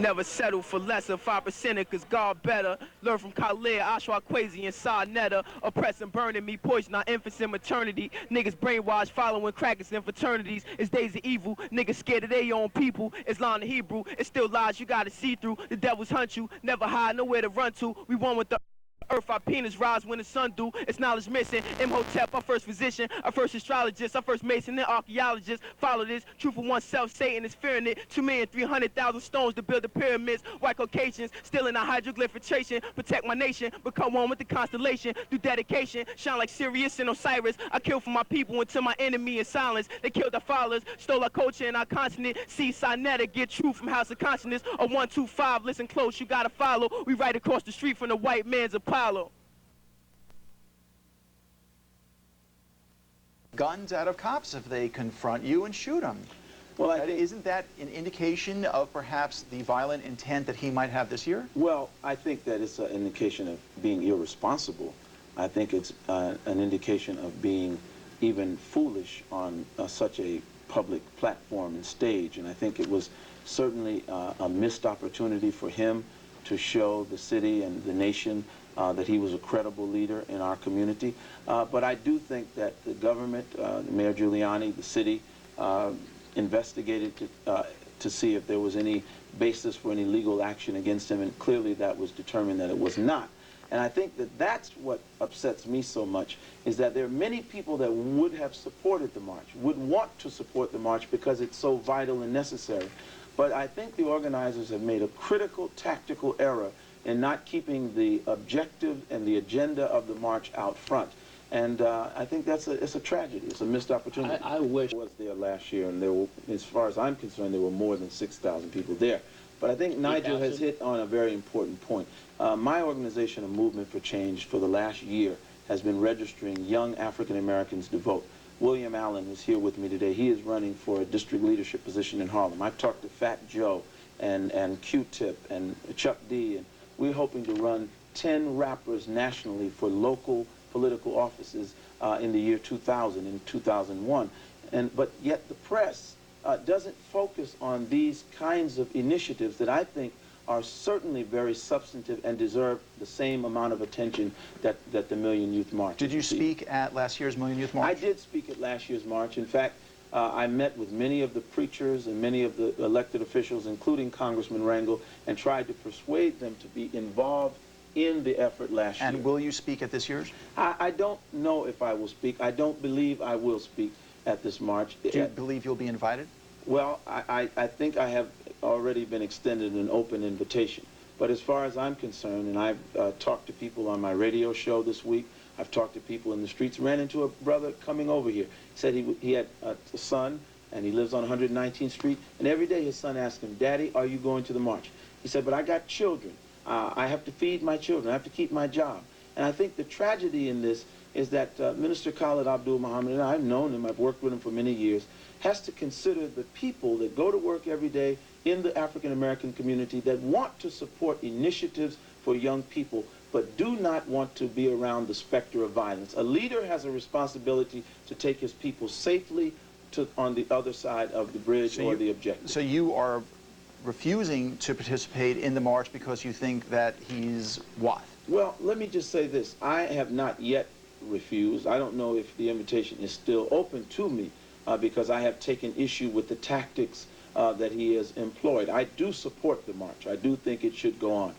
Never settle for less than 5%, cause God better. Learn from Khalid, Ashwa Kwesi, and Sarnetta. Oppressing, burning me, poison our infants in maternity. Niggas brainwashed, following crackers and fraternities. It's days of evil, niggas scared of their own people. Islam and Hebrew, it's still lies you gotta see through. The devils hunt you, never hide, nowhere to run to. We one with the earth, our penis rise when the sun do. It's knowledge missing. Imhotep, our first physician, our first astrologist, our first mason and archaeologist. Follow this, truth for oneself, Satan is fearing it. 2,300,000 stones to build the pyramids. White Caucasians, still in a hieroglyphication. Protect my nation, become one with the constellation. Through dedication, shine like Sirius and Osiris. I kill for my people until my enemy in silence. They killed our fathers, stole our culture and our continent. See Sinetta, get truth from House of Consciousness. A 125, listen close, you gotta follow. We right across the street from the white man's Apollo. Guns out of cops if they confront you and shoot them. Well, isn't that an indication of perhaps the violent intent that he might have this year? Well, I think that it's an indication of being irresponsible. I think it's an indication of being even foolish on such a public platform and stage. And I think it was certainly a missed opportunity for him to show the city and the nation that he was a credible leader in our community. But I do think that the government, Mayor Giuliani, the city, investigated to see if there was any basis for any legal action against him, and clearly that was determined that it was not. And I think that that's what upsets me so much, is that there are many people that would have supported the march, would want to support the march because it's so vital and necessary. But I think the organizers have made a critical tactical error in not keeping the objective and the agenda of the march out front. And I think it's a tragedy. It's a missed opportunity. I wish I was there last year, and there were, as far as I'm concerned, there were more than 6,000 people there. But I think Nigel has hit on a very important point. My organization, A Movement for Change, for the last year has been registering young African Americans to vote. William Allen is here with me today. He is running for a district leadership position in Harlem. I've talked to Fat Joe and Q-Tip and Chuck D, and we're hoping to run 10 rappers nationally for local political offices in the year 2000 and 2001. But yet the press doesn't focus on these kinds of initiatives that I think are certainly very substantive and deserve the same amount of attention that the Million Youth March. Did you speak at last year's Million Youth March? I did speak at last year's march. In fact, I met with many of the preachers and many of the elected officials, including Congressman Rangel, and tried to persuade them to be involved in the effort last year. And will you speak at this year's? I don't know if I will speak. I don't believe I will speak at this march. Do you believe you'll be invited? Well, I think I have already been extended an open invitation. But as far as I'm concerned, and I've talked to people on my radio show this week, I've talked to people in the streets, ran into a brother coming over here. He said he had a son, and he lives on 119th Street, and every day his son asked him, "Daddy, are you going to the march?" He said, "But I got children. I have to feed my children. I have to keep my job." And I think the tragedy in this is that Minister Khalid Muhammad, and I've known him, I've worked with him for many years, has to consider the people that go to work every day in the African American community that want to support initiatives for young people, but do not want to be around the specter of violence. A leader has a responsibility to take his people safely on the other side of the bridge or the objective. So you are refusing to participate in the march because you think that he's what? Well, let me just say this. I have not yet refused. I don't know if the invitation is still open to me because I have taken issue with the tactics that he has employed. I do support the march. I do think it should go on.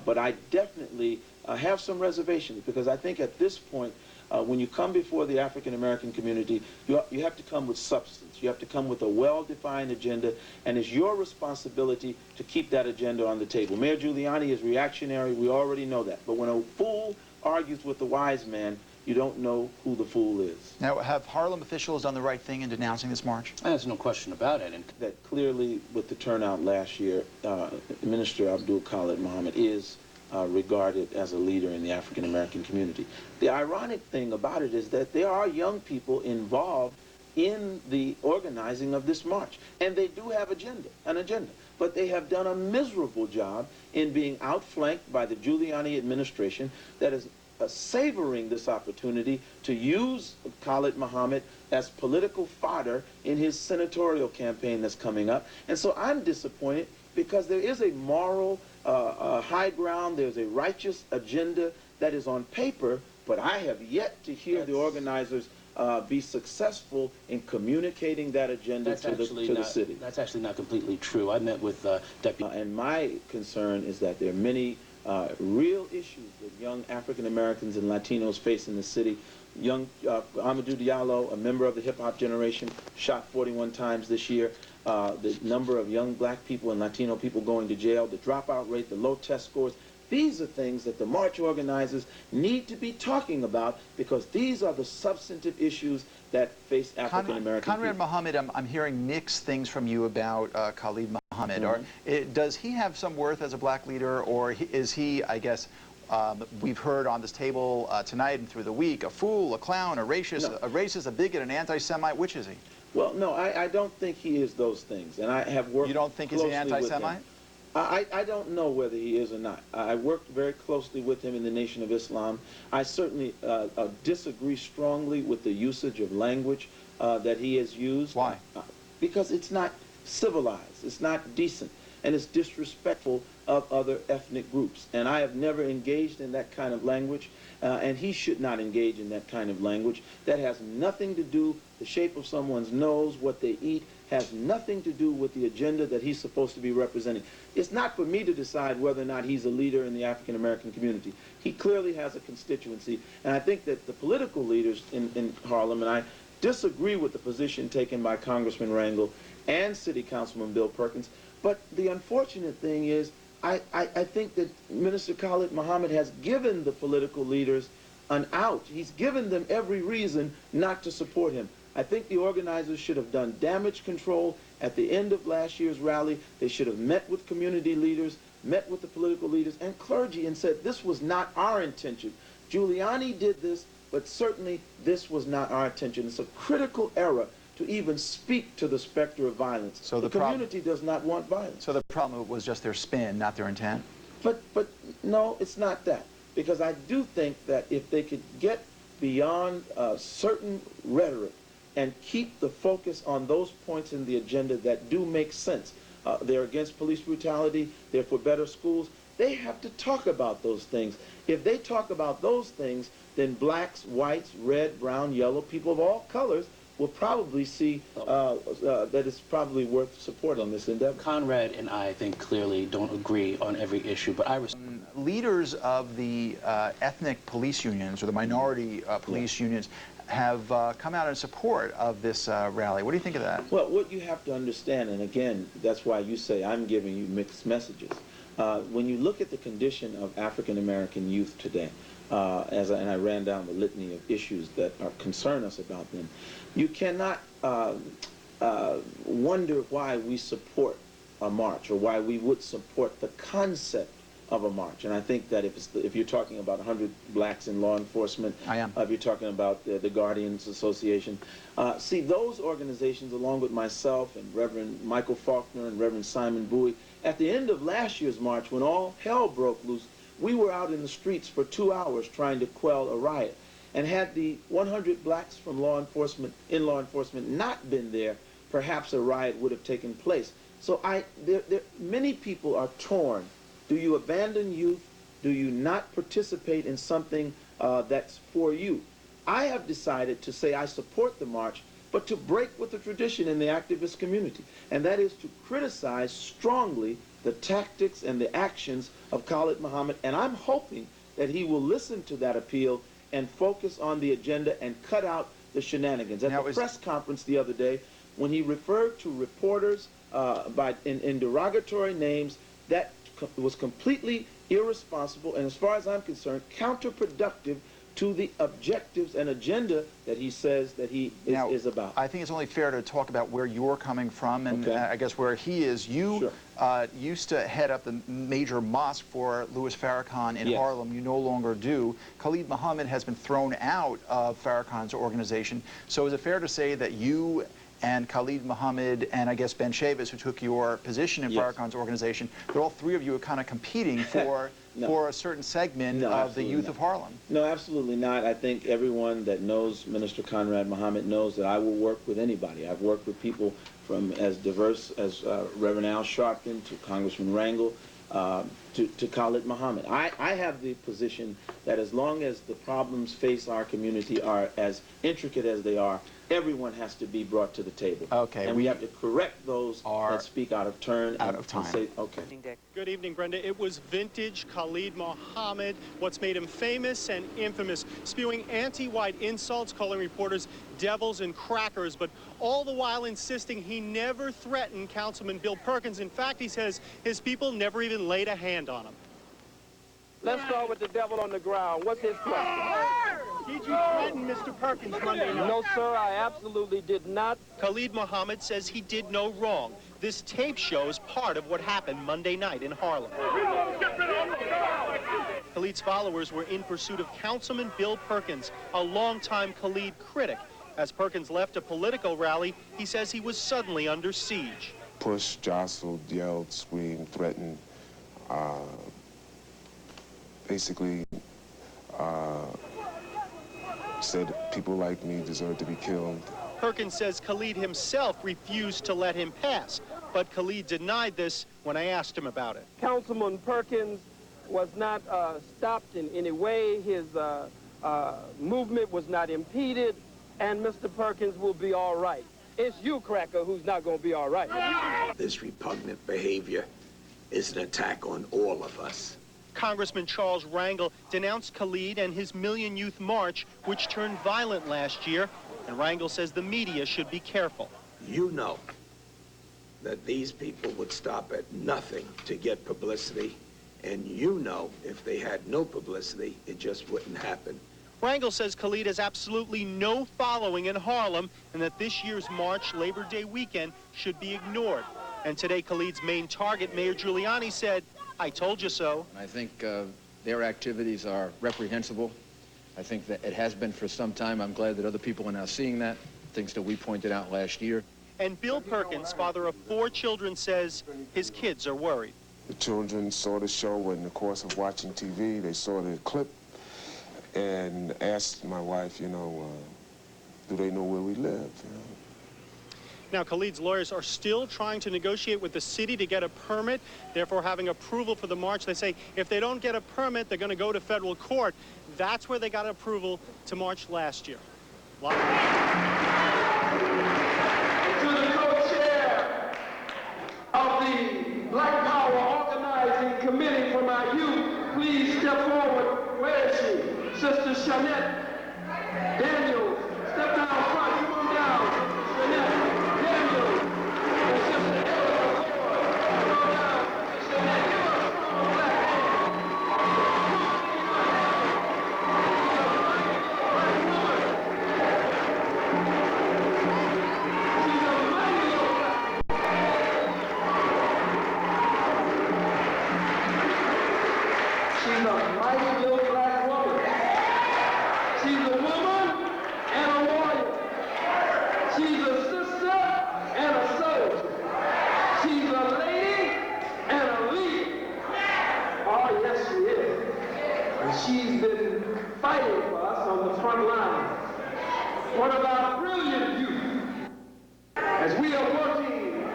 But I definitely have some reservations because I think at this point, when you come before the African American community, you have to come with substance. You have to come with a well-defined agenda, and it's your responsibility to keep that agenda on the table. Mayor Giuliani is reactionary. We already know that. But when a fool argues with the wise man, you don't know who the fool is. Now, have Harlem officials done the right thing in denouncing this march? There's no question about it. And that clearly, with the turnout last year, Minister Khalid Muhammad is regarded as a leader in the African American community. The ironic thing about it is that there are young people involved in the organizing of this march, and they do have an agenda, but they have done a miserable job in being outflanked by the Giuliani administration that is savoring this opportunity to use Khalid Muhammad as political fodder in his senatorial campaign that's coming up. And so I'm disappointed because there is a moral high ground, there's a righteous agenda that is on paper, but I have yet to hear the organizers be successful in communicating that agenda to the city. That's actually not completely true. I met with Deputy... and my concern is that there are many real issues that young African Americans and Latinos face in the city. Young Amadou Diallo, a member of the hip-hop generation, shot 41 times this year. The number of young black people and Latino people going to jail, the dropout rate, the low test scores. These are things that the march organizers need to be talking about, because these are the substantive issues that face African American people. Conrad Muhammad, I'm hearing mixed things from you about Khalid Muhammad. Does he have some worth as a black leader, or is he, I guess, we've heard on this table tonight and through the week, a fool, a clown, a racist, a bigot, an anti-Semite? Which is he? Well, no, I don't think he is those things, and I have worked. You don't think he's an anti-Semite? I don't know whether he is or not. I worked very closely with him in the Nation of Islam. I certainly disagree strongly with the usage of language that he has used. Why? Because it's not civilized, it's not decent, and it's disrespectful of other ethnic groups. And I have never engaged in that kind of language, and he should not engage in that kind of language. That has nothing to do, the shape of someone's nose, what they eat, has nothing to do with the agenda that he's supposed to be representing. It's not for me to decide whether or not he's a leader in the African American community. He clearly has a constituency, and I think that the political leaders in Harlem, and I disagree with the position taken by Congressman Rangel and City Councilman Bill Perkins, but the unfortunate thing is I think that Minister Khalid Muhammad has given the political leaders an out. He's given them every reason not to support him. I think the organizers should have done damage control at the end of last year's rally. They should have met with community leaders, met with the political leaders and clergy, and said, this was not our intention. Giuliani did this, but certainly this was not our intention. It's a critical error to even speak to the specter of violence. So the community does not want violence. So the problem was just their spin, not their intent? But no, it's not that. Because I do think that if they could get beyond certain rhetoric and keep the focus on those points in the agenda that do make sense. They're against police brutality, they're for better schools. They have to talk about those things. If they talk about those things, then blacks, whites, red, brown, yellow, people of all colors will probably see that it's probably worth support on this endeavor. Conrad and I think clearly don't agree on every issue, but leaders of the ethnic police unions or the minority police unions have come out in support of this rally. What do you think of that? Well, what you have to understand, and again, that's why you say I'm giving you mixed messages. When you look at the condition of African American youth today, and I ran down the litany of issues that concern us about them, you cannot wonder why we support a march or why we would support the concept of a march. And I think that if you're talking about 100 blacks in law enforcement, I am. If you're talking about the Guardians Association, see, those organizations, along with myself and Reverend Michael Faulkner and Reverend Simon Bowie, at the end of last year's march, when all hell broke loose, we were out in the streets for 2 hours trying to quell a riot. And had the 100 blacks from law enforcement not been there, perhaps a riot would have taken place. So many people are torn. Do you abandon youth? Do you not participate in something that's for you? I have decided to say I support the march, but to break with the tradition in the activist community, and that is to criticize strongly the tactics and the actions of Khalid Muhammad, and I'm hoping that he will listen to that appeal and focus on the agenda and cut out the shenanigans. At the press conference the other day, when he referred to reporters in derogatory names, that was completely irresponsible and, as far as I'm concerned, counterproductive to the objectives and agenda that he says that he is about. I think it's only fair to talk about where you're coming from and I guess where he is. You used to head up the major mosque for Louis Farrakhan in Harlem. You no longer do. Khalid Muhammad has been thrown out of Farrakhan's organization. So is it fair to say that you and Khalid Muhammad and I guess Ben Chavis, who took your position in Farrakhan's organization, that all three of you are kind of competing for for a certain segment of the youth of Harlem. No, absolutely not. I think everyone that knows Minister Khalid Muhammad knows that I will work with anybody. I've worked with people from as diverse as Reverend Al Sharpton to Congressman Rangel to Khalid Muhammad. I have the position that as long as the problems face our community are as intricate as they are, everyone has to be brought to the table. Okay. And we have to correct those that speak out of turn. Out of time. And say, okay. Good evening, Brenda. It was vintage Khalid Muhammad, what's made him famous and infamous, spewing anti-white insults, calling reporters devils and crackers, but all the while insisting he never threatened Councilman Bill Perkins. In fact, he says his people never even laid a hand on him. Let's start with the devil on the ground. What's his question? Did you threaten Mr. Perkins Monday night? No, sir, I absolutely did not. Khalid Muhammad says he did no wrong. This tape shows part of what happened Monday night in Harlem. Khalid's followers were in pursuit of Councilman Bill Perkins, a longtime Khalid critic. As Perkins left a political rally, he says he was suddenly under siege. Pushed, jostled, yelled, screamed, threatened, basically said people like me deserve to be killed. Perkins says Khalid himself refused to let him pass, but Khalid denied this when I asked him about it. Councilman Perkins was not stopped in any way. His movement was not impeded, and Mr. Perkins will be all right. It's you, cracker, who's not going to be all right. This repugnant behavior is an attack on all of us. Congressman Charles Rangel denounced Khalid and his Million Youth March, which turned violent last year, and Rangel says the media should be careful. You know that these people would stop at nothing to get publicity, and you know if they had no publicity, it just wouldn't happen. Rangel says Khalid has absolutely no following in Harlem and that this year's march, Labor Day weekend, should be ignored. And today, Khalid's main target, Mayor Giuliani, said, "I told you so." I think their activities are reprehensible. I think that it has been for some time. I'm glad that other people are now seeing that, things that we pointed out last year. And Bill Perkins, father of 4 children, says his kids are worried. The children saw the show in the course of watching TV. They saw the clip and asked my wife, you know, do they know where we live? You know? Now, Khalid's lawyers are still trying to negotiate with the city to get a permit, therefore having approval for the march. They say if they don't get a permit, they're going to go to federal court. That's where they got approval to march last year. To the co-chair of the Black Power Organizing Committee for my youth, please step forward. Where is she? Sister Shanette Daniels, step down front. Come on down. Shanette. She's been fighting for us on the front line. One of our brilliant youth, as we are working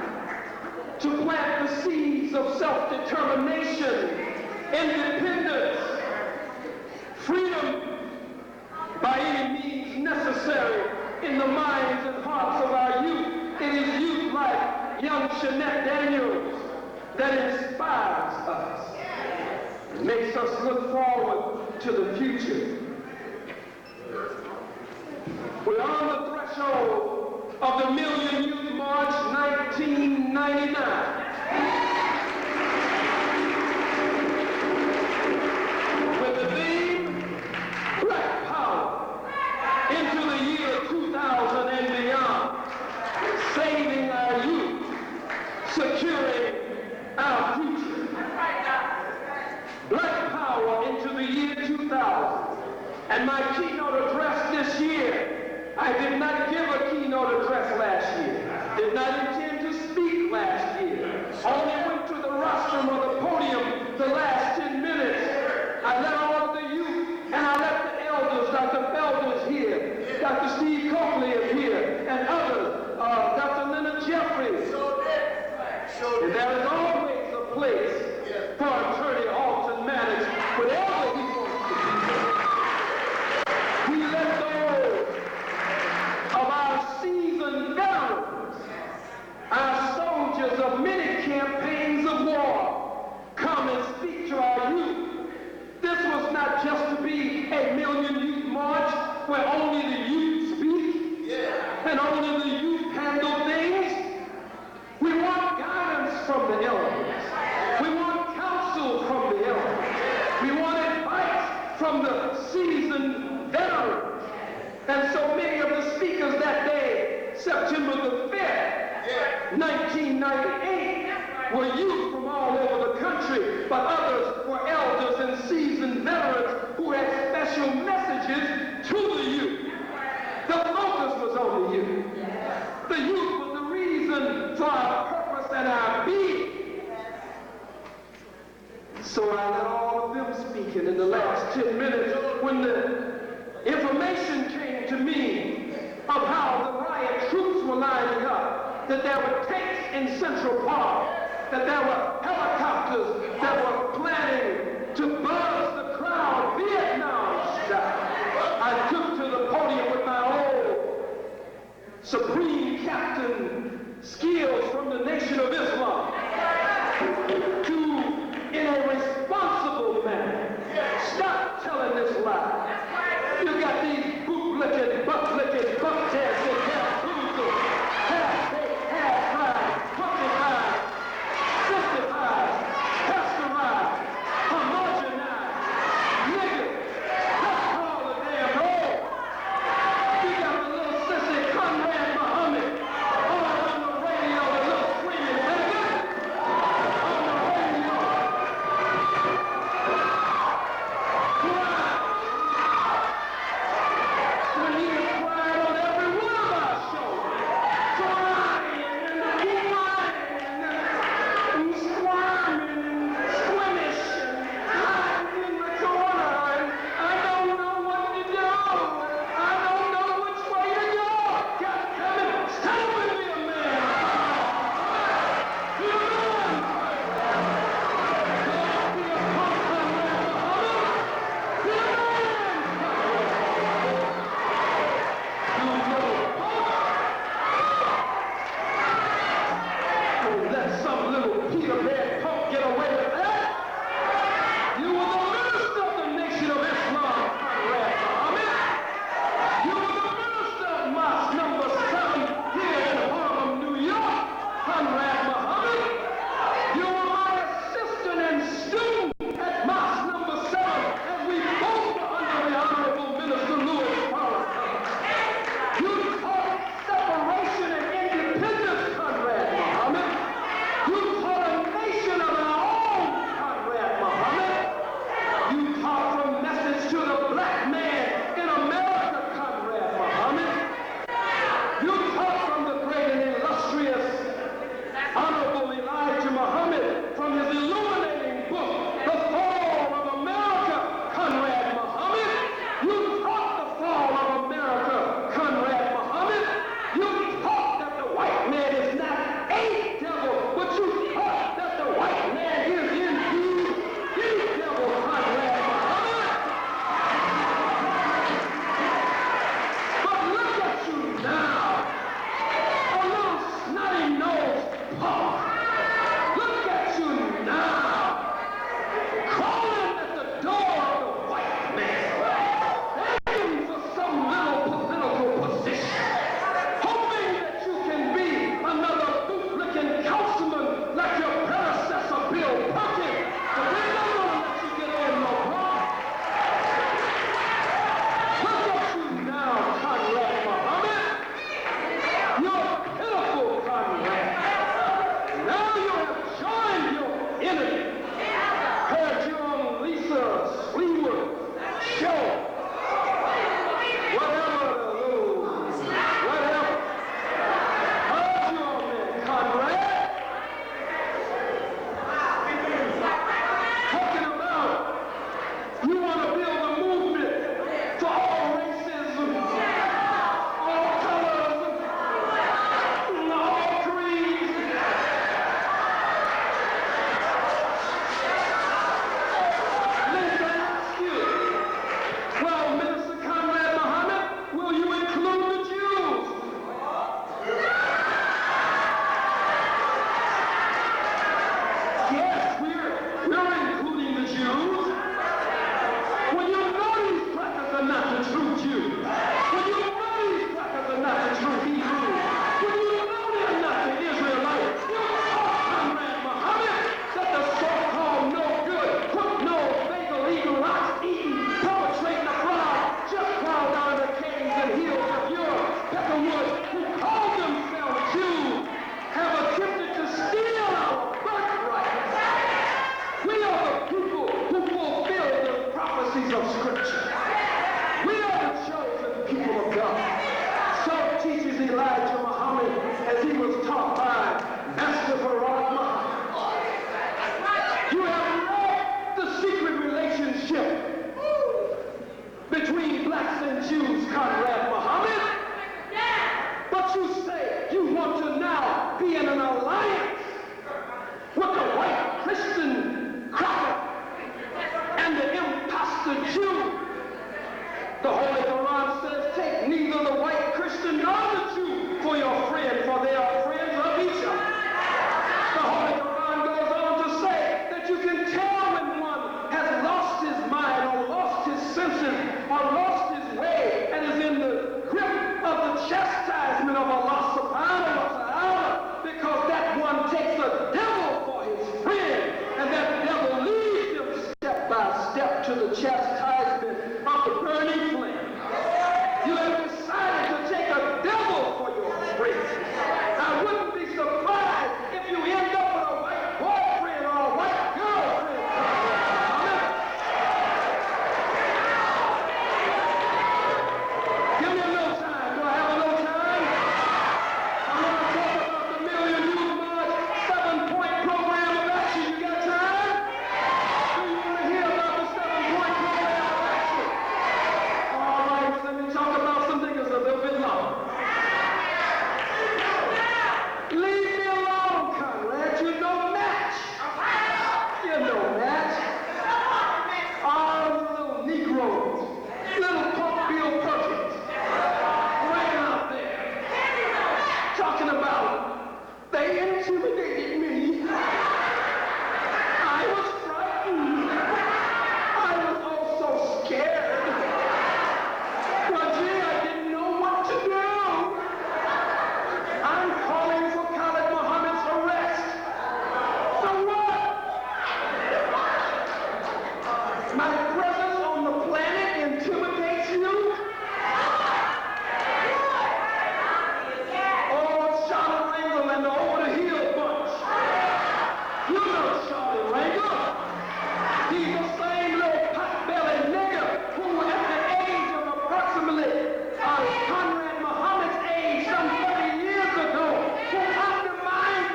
to plant the seeds of self-determination, independence, freedom by any means necessary in the minds and hearts of our youth. It is youth like young Shanette Daniels that inspires us. It makes us look forward to the future. We're on the threshold of the Million Youth March 1999. With the theme, Black Power, into the year 2000 and beyond, saving our youth, securing our future. Black Power into the year 2000. And my keynote address this year, I did not give a keynote address last year. Did not intend to speak last year. Only went to the rostrum or the podium the last 10 minutes seasoned veterans. And so many of the speakers that day, September the 5th, 1998, were youth from all over the country, but others were elders and seasoned veterans who had special messages to the youth. The focus was on the youth. The youth was the reason for our purpose and our being. So I let all of them speak, and in the last 10 minutes, when the information came to me of how the riot troops were lining up, that there were tanks in Central Park, that there were helicopters that were planning to buzz the crowd Vietnam style, I took to the podium with my old Supreme Captain skills from the Nation of Islam to, in a responsible manner, stop telling this lie. You got these boot-licking, butt-licking, buck-dancing, half-boozled, half-baked, half-fried, pumpkin-eyed, sissified, pasteurized, homogenized, niggas. Let's call the damn roll. You got the little sissy Khalid Muhammad all on the radio, the little screaming nigga on the radio. When he was quiet on blacks and Jews, Comrade Muhammad. But you say you want to now be in an alliance with the white Christian cracker and the impostor Jew. The Holy Quran says, take neither the white Christian nor the Jew for your friend, for they are friends of each other. The Holy Quran goes on to say that you can tell when one has lost his mind or lost his senses or lost his way and is in the grip of the chastisement of Allah subhanahu wa ta'ala, because that one takes the devil for his friend, and that devil leads him step by step to the chastisement of the burning flame. You have decided to take a devil for your friend. I wouldn't be surprised if you end up with a white boyfriend or a white girlfriend. Give me a little time. Do I have a little time? I'm going to talk about the Million Youth March 7-point program of action. You got time? Do you want to hear about the 7-point program of action? All right, well, let me talk about something that's a little bit long. Leave me alone, Conrad. You know match. You know match. All the little Negroes, little Punk Bill Perkins, ran out there talking about they intimidated me. I was frightened. I was also scared. But gee, I didn't know what to do. I'm calling for Khalid Muhammad's arrest. So what? My presence on the planet intimidates you? Oh, Charlotte Rangel and the Over the Hill bunch. You know Charlotte Rangel. He's the same little pot-bellied nigger who, at the age of approximately Conrad Muhammad's age, some 30 years ago, who undermined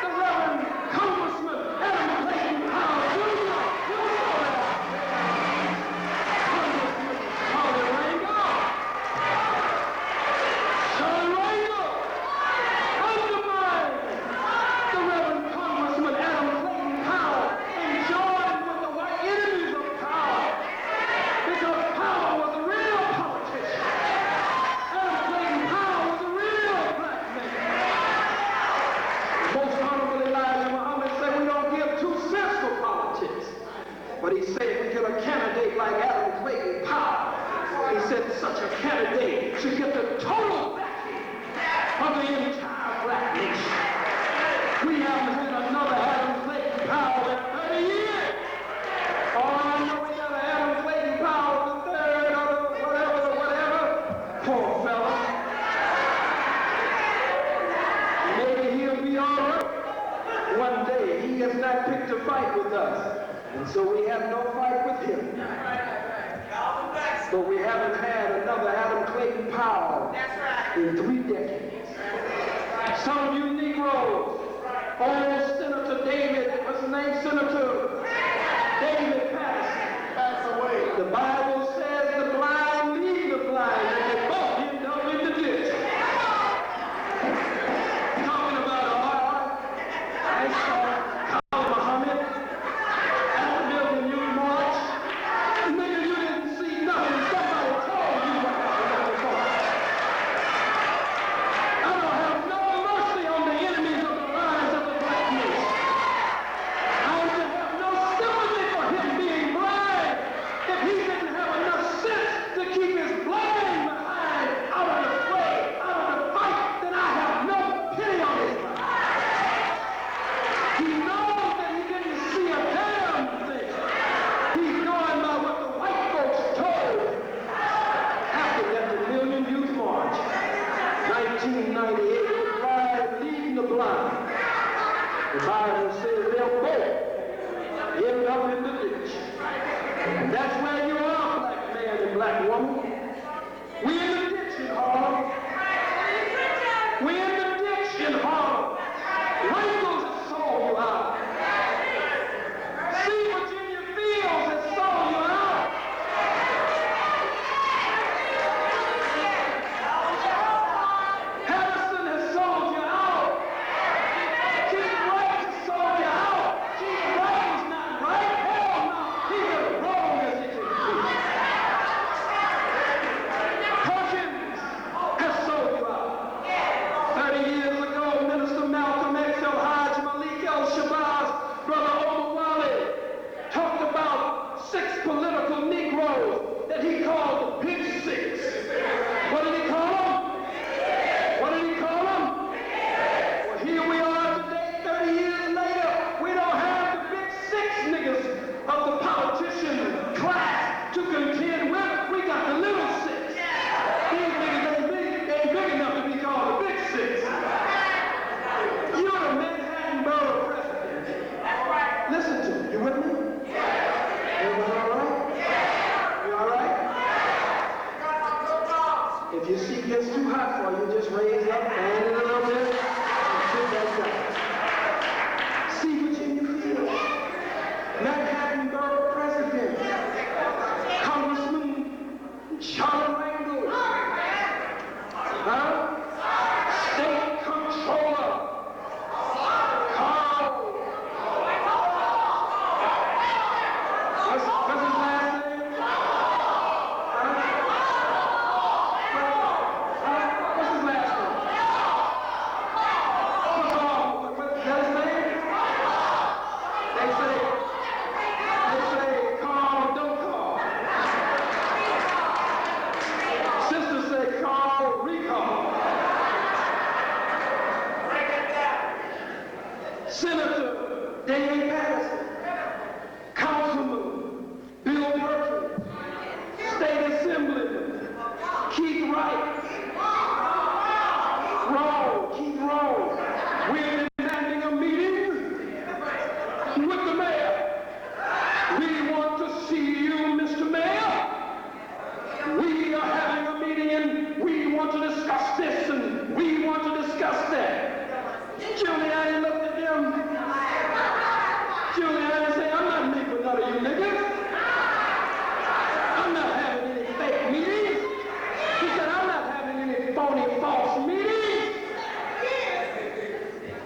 the Reverend Congressman Adam Clayton Powell Jr. You know that. Congressman Charlie Rangel. Charlie Rangel undermined the Reverend Congressman Adam Clayton Powell and joined with the white enemies of power, because Powell was a real politician. Adam Clayton Powell was a real black man. Most Honorable Elijah Muhammad said we don't give 2 cents for politics. But he said if we get a candidate like Adam Clayton Powell, he said such a candidate should get the total backing of the entire black nation. We haven't had another Adam Clayton Powell in 30 years. Oh, I know we got an Adam Clayton Powell the third or whatever. Poor fella. Maybe he'll be all right one day. He has not picked a fight with us, and so we have no fight with him. But we haven't had another Adam Clayton Powell in 3 decades. Some of you Negroes, old Senator David, what's his name? Senator David passed away. The Bible says the blind lead the blind, and they both end up in the ditch. Talking about I saw Khalid Muhammad at the Million Youth March. Nigga, you didn't see nothing. Somebody told you what that was for. I don't have no mercy on the enemies of the lives of the black nation. I would have no sympathy for him being blind if he didn't have If your seat gets too hot for you, just raise up, fan it a little bit, and sit back down. See Virginia Field, Manhattan Borough President, Congressman Charlie Rangle, State Controller, Senator Dave Patterson, Councilman Bill Perkins, State Assemblyman Keith Wright. Keith Rowe. We're demanding a meeting with the mayor. We want to see you, Mr. Mayor. We are having a meeting and we want to discuss this and we want to discuss that. Giuliani looked at them. Giuliani said, I'm not meeting with none of you niggas. I'm not having any fake meetings. He said, I'm not having any phony, false meetings.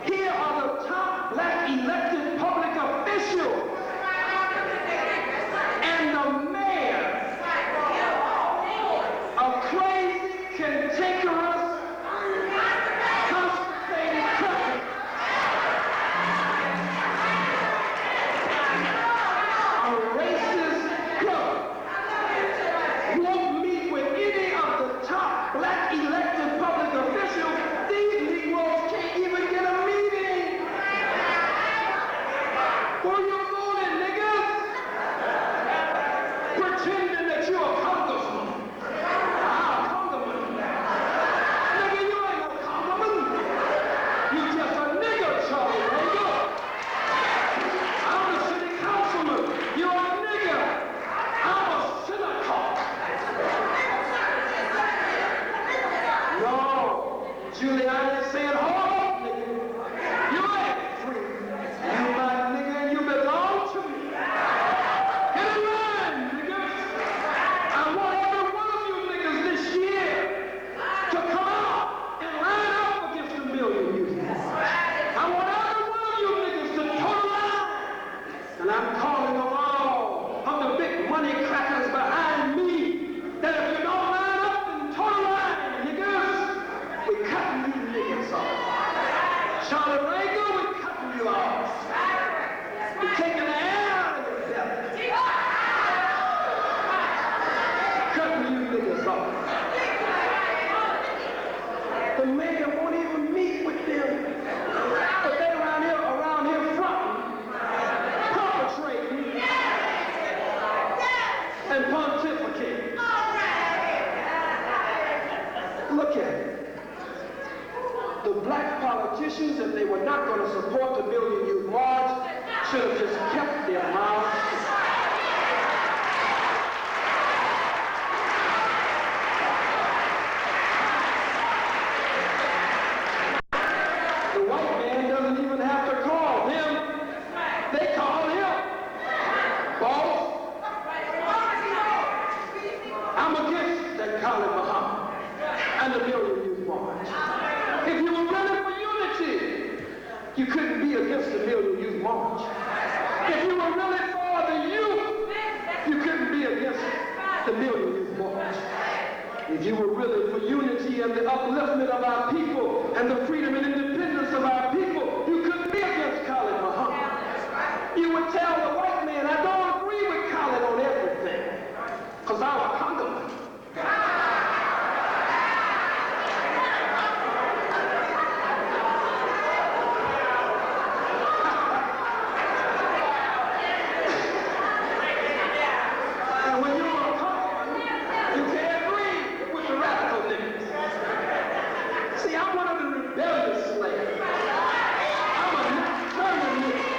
Here are the top black elected public officials. And the mayor, a crazy, cantankerous, constipated cracker, a racist crook, won't meet with any of the top black elected public officials. These Negroes can't even get a meeting. Who you fooling, niggas? Pretending that you're a congressman. Congressman. Nigga, you ain't no congressman. You just a nigga, Charlie Rangle. I'm a city councilman. You're a nigga. I'm a senator. No. Giuliani saying, hold up, nigga. You ain't free. You my nigga and you belong to me. Get in line, niggas. I want every one of you niggas this year to come out and line up against the million youth. I want every one of you niggas to toe the line. And I'm calling on all of the big money crackers behind me that if you don't line up and toe the line, niggas, we cutting you niggas off. Charlie Rangle, we cutting you off. We taking the air out of your belly. Cutting you niggas off. The mayor won't even meet with them. But they around here fronting, perpetrating, and pontificating. Look at it. The black politicians, if they were not going to support the Million Youth March, should have just kept their mouths shut. The white man doesn't even have to call them. They call him. Boss, I'm against that Khalid Muhammad and the Million Youth March. If you were running for unity, you couldn't be against the Million Youth March. If you were really for the youth, you couldn't be against the Million Youth March. If you were really for unity and the upliftment of our people and the freedom and independence of our people, you couldn't be against Khalid Muhammad. You would tell the white man, I don't agree with Khalid on everything, because I'm a Congolese. And when you're a Congolese, you can't agree with the radical niggas. See, I'm one of the rebellious slaves. I'm a nocturnal nigga.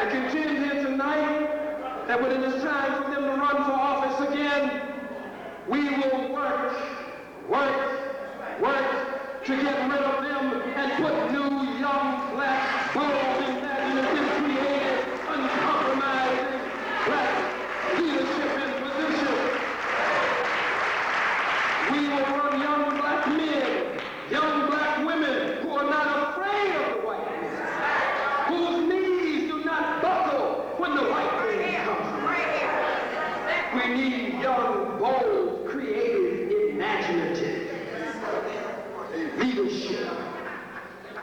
I contend here tonight that when it is time for them to run for office again, we will work to get rid of them and put new, young, black, bold, imaginative, creative, uncompromising black leadership in position. We will run young black men, young black women who are not afraid of the white man, whose knees do not buckle when the white man comes. We need young, bold, creative, imaginative leadership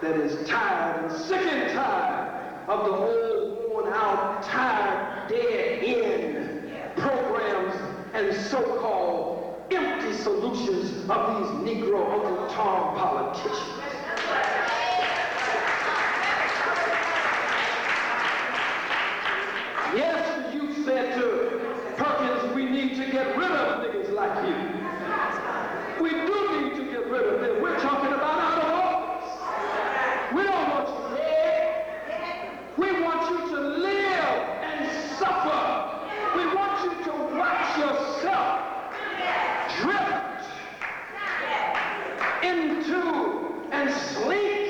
that is tired and sick and tired of the old, worn-out, tired, dead-end programs and so-called empty solutions of these Negro Uncle Tom politicians. Yes, you said to Perkins, we need to get rid of niggas like you. We do need to get rid of them. We're talking about out of office. We don't want you dead. We want you to live and suffer. We want you to watch yourself drift into and slink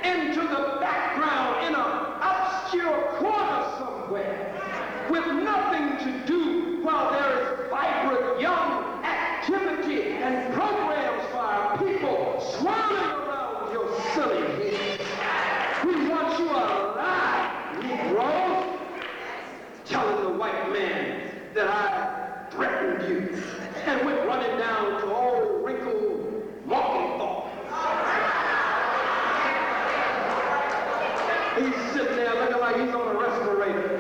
into the background in an obscure corner somewhere with nothing to do while there is vibrant young activity and programs for our people swirling around your silly head. We want you alive, Negroes, telling the white man that I threatened you and went running down to old wrinkled Morgenthau. He's sitting there looking like he's on a respirator.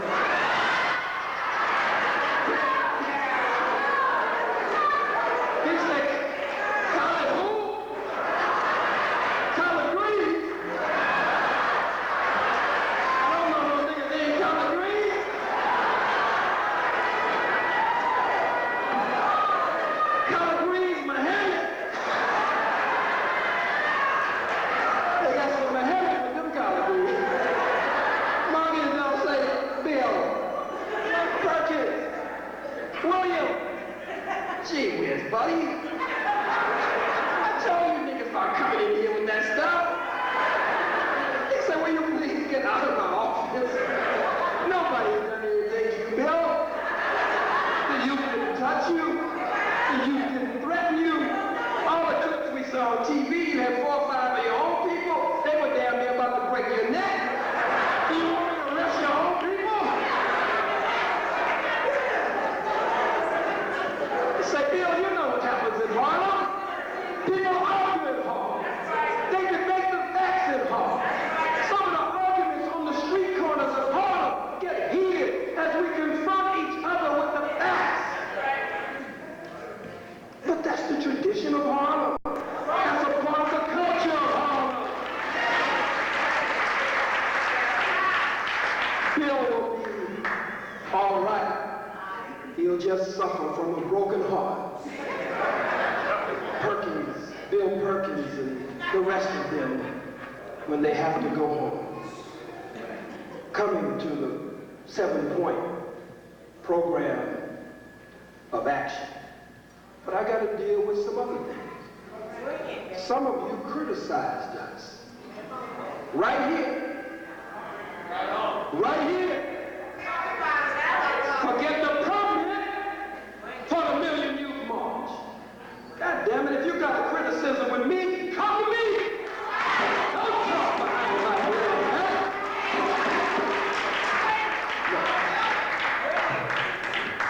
Gee whiz, buddy. I told you niggas about coming in here with that stuff. He said, will you please get out of my office? Nobody's done anything to you, Bill. The youth didn't touch you. The youth didn't threaten you. All the clips we saw on TV, you had 4 or 5 of your own people. They were damn near about to break your neck. Do you want me to arrest your own people? Say, Bill, you know what happens in Harlem. People argue in Harlem. They debate the facts in Harlem. Some of the arguments on the street corners of Harlem get heated as we confront each other with the facts. But that's the tradition of Harlem. That's a part of the culture of Harlem. Bill will be all right. He'll just suffer from a broken heart. Perkins, Bill Perkins, and the rest of them, when they have to go home. Coming to the 7-point program of action. But I got to deal with some other things. Some of you criticized us. Right here. Right here. Forget the permit for the Million Youth March. God damn it, if you got a criticism with me, come to me. Don't talk behind my head, man.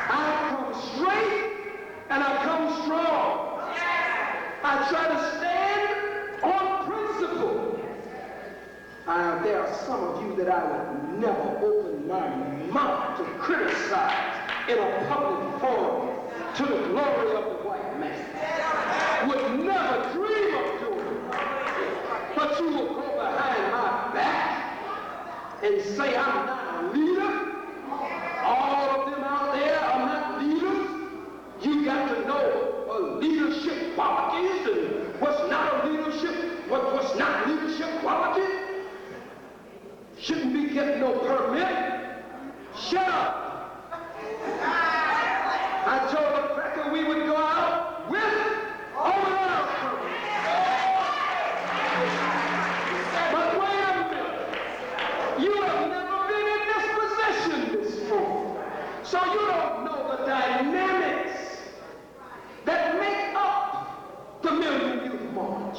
I come straight and I come strong. I try to stand on principle. There are some of you that I would never open my mouth to criticize in a public forum to the glory of the white man. Would never dream of doing it. But you will go behind my back and say I'm not a leader. All of them out there are not leaders. You got to know what leadership qualities and what's not a leadership, what's not leadership quality. Shouldn't be getting no permit. So you don't know the dynamics that make up the Million Youth March.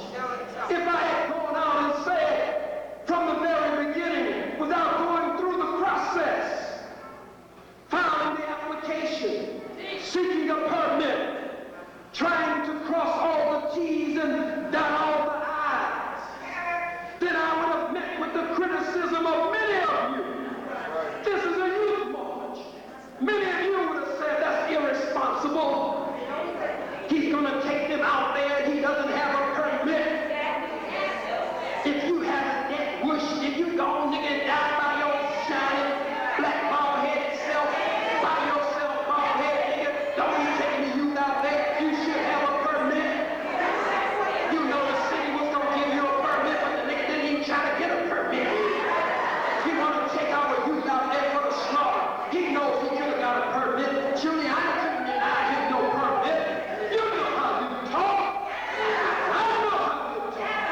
If I had gone out and said from the very beginning, without going through the process, filing the application, seeking a permit, trying to cross all the T's and dot all the I's, then I would have met with the criticism of many of you. This is a youth march. Many of you would have said that's irresponsible. He's going to take them out there and he doesn't have a permit. If you haven't that wish, if you go nigga and die by your shining black bald-headed self, by yourself bald-headed nigga, don't be taking the youth out there. You should have a permit. You know the city was going to give you a permit, but the nigga didn't even try to get a permit. He want to take our youth out there for the slaughter. He knows he could have got a permit. Surely I couldn't deny him no permit. You know how you talk. I know how you talk.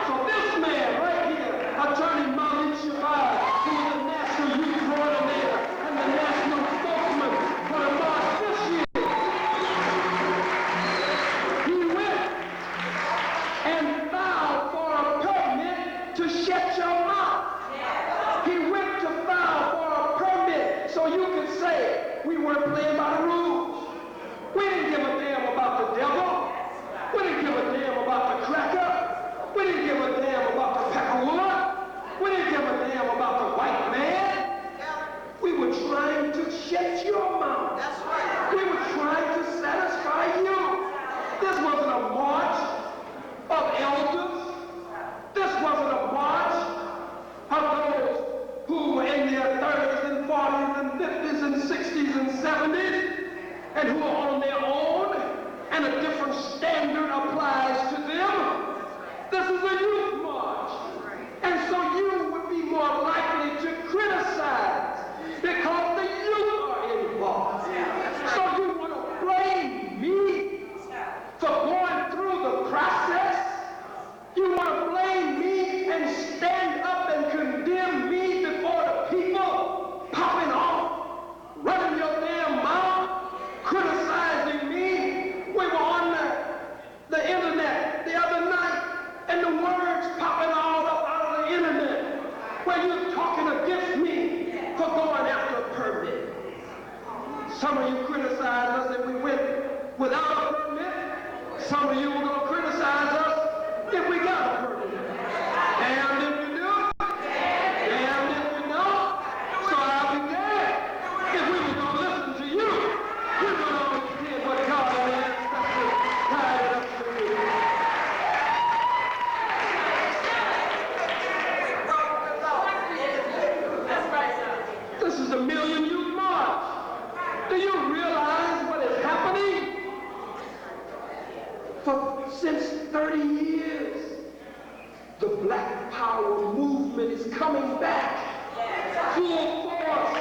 So this man right here, Attorney Khalid Muhammad, who is the National Youth Coordinator and the National Spokesman for the march this year, he went and filed for a permit to shut your mouth. He went to file for a permit so you could say we weren't playing by the rules. We didn't give a damn about the devil. We didn't give a damn about the cracker. We didn't give a damn about the peckerwood. We didn't give a damn about the white man. We were trying to shut your mouth. That's right. We were trying to satisfy you. This wasn't a march of elders. This wasn't a march of those who were in their 30s and 40s and 50s and 60s and 70s and who are on their own and a different standard applies to them. This is a youth march. And so you would be more likely to criticize because the youth are involved. So you want to blame me for going through the process? You want to blame me and stand up and condemn me before the people, popping off, running your damn mouth, criticizing me? We were on the internet the other night, and the words popping all up out of the internet, where you're talking against me for going after a permit. Some of you criticized us that we went without a permit. Some of you were going to criticize us if we got a permit. Damned if you do, damned if you don't. So I'll be damned if we were going to listen to you. You would always did what God had ancestors guided us to do. This is the Million Youth March. Do you realize what is happening? Since 30 years, the Black Power movement is coming back full force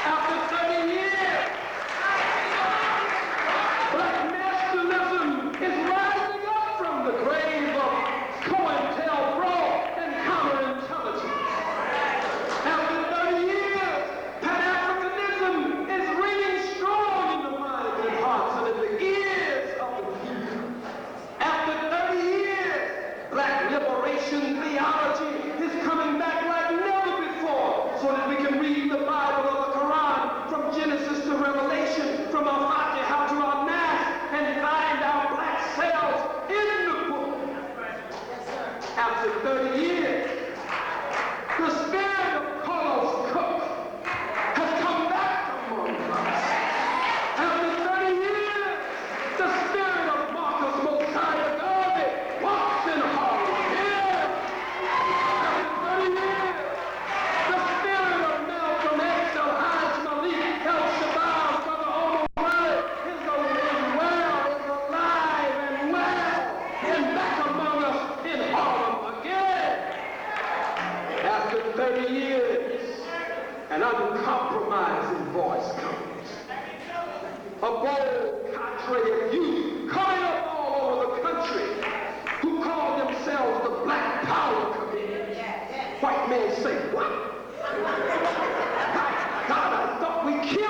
after 30 years. Black nationalism is rising up from the grave of COINTELPRO and counterintelligence. After 30 years, Pan-Africanism is ringing strong in the minds and hearts and in the ears of the people. After 30 years, Black liberation theology is coming back like never before, so that we can read the Bible or the Quran from Genesis to Revelation, from our Fatiha to our Nas, and find our black selves in the book. After 30 years, the spirit of Carlos Cook has come back among us. After 30 years, the spirit of Marcus Mosiah Garvey walks in Harlem. Yeah. After 30 years, the spirit of Malcolm X, El-Haj Malik, El-Shabazz, Brother Omar Wally is alive and well, and back among us in Harlem again. After 30 years, an uncompromising voice comes. A bold cadre of youth coming up all over the country who call themselves the Black Power Committee. White men say, what? My God, I thought we killed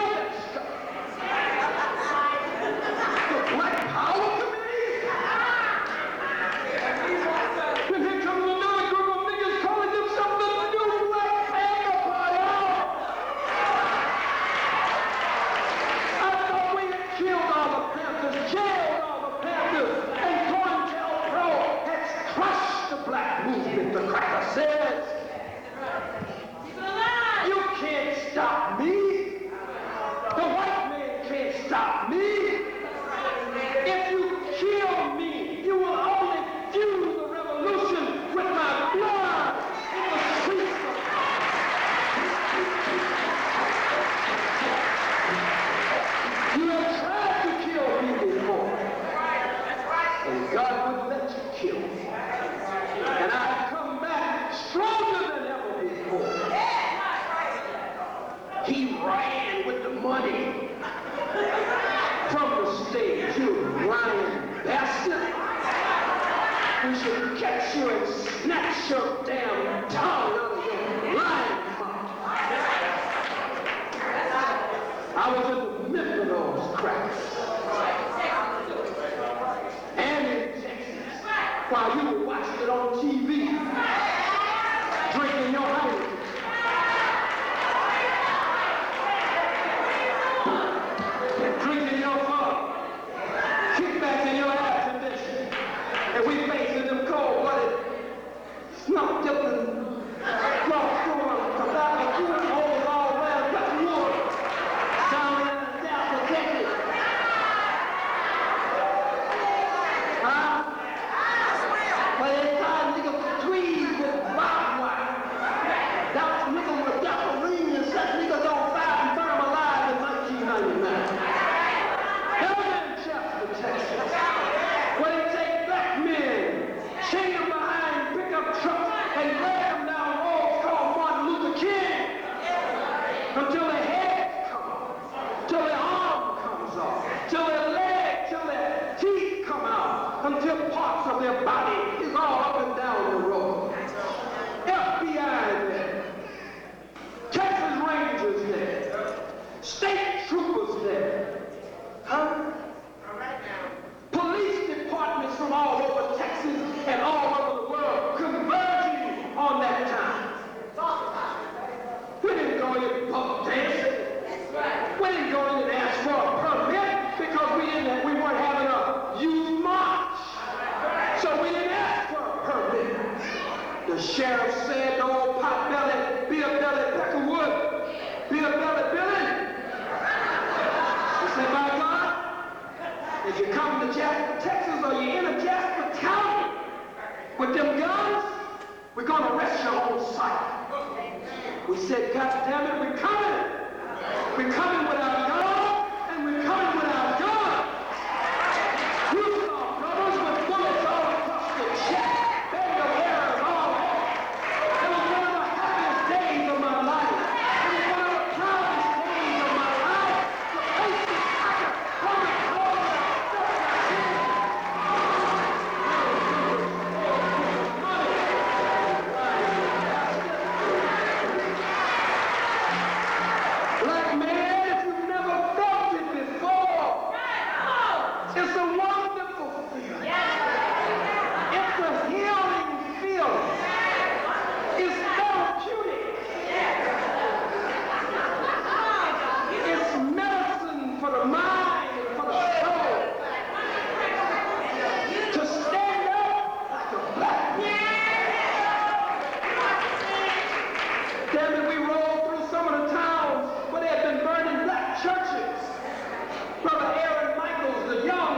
He ran with the money from the stage. You lying bastard. We should catch you and snatch your damn tongue out of your lying mouth. I was in the middle of those crackers. And in Texas, while you were watching it on TV, drinking your honey. Drinking your fun, kickbacks in your air conditioning, and we facing them cold-blooded, snuff-dipping, long-throwing, tobacco-chewing, holes all around, cutting wood, down in the down protected. Huh? But every time niggas squeeze with barbed wire, that nigga with gasoline and set niggas on fire and burn them alive in 1999. Texas, where they take black men, chain them behind pickup trucks, and drag them down roads called Martin Luther King until their heads come off, till their arm comes off, till their leg, till their teeth come out, until parts of their body is all up and down the road. FBI there, Texas Rangers there, state troopers there, huh? Police departments from all over Texas and all over the world converging on that time. We didn't go in and pump dancing. We didn't go in and ask for a permit because we weren't having a youth march. So we didn't ask for a permit. The sheriff said, "No pot belly, beer belly, Peckerwood, beer belly, Billy." He said, "My God, if you come to Texas or you're in a Jasper County with them guns, we're going to arrest you on sight." We said, "God damn it, we're coming. We're coming with our guns, and we're coming with our guns." You saw brothers with bullets all across the chest, bend of hairs all over. It was one of the happiest days of my life. It was one of the proudest days of my life. The face is hotter, coming closer. Black man, if you've never felt it before, it's a wonderful feeling. It's a healing feeling. It's therapeutic. It's medicine for the mind and for the soul. To stand up like a black man. Damn it, we rolled through some of the towns where they had been burning black churches. Brother Aaron Michaels, the young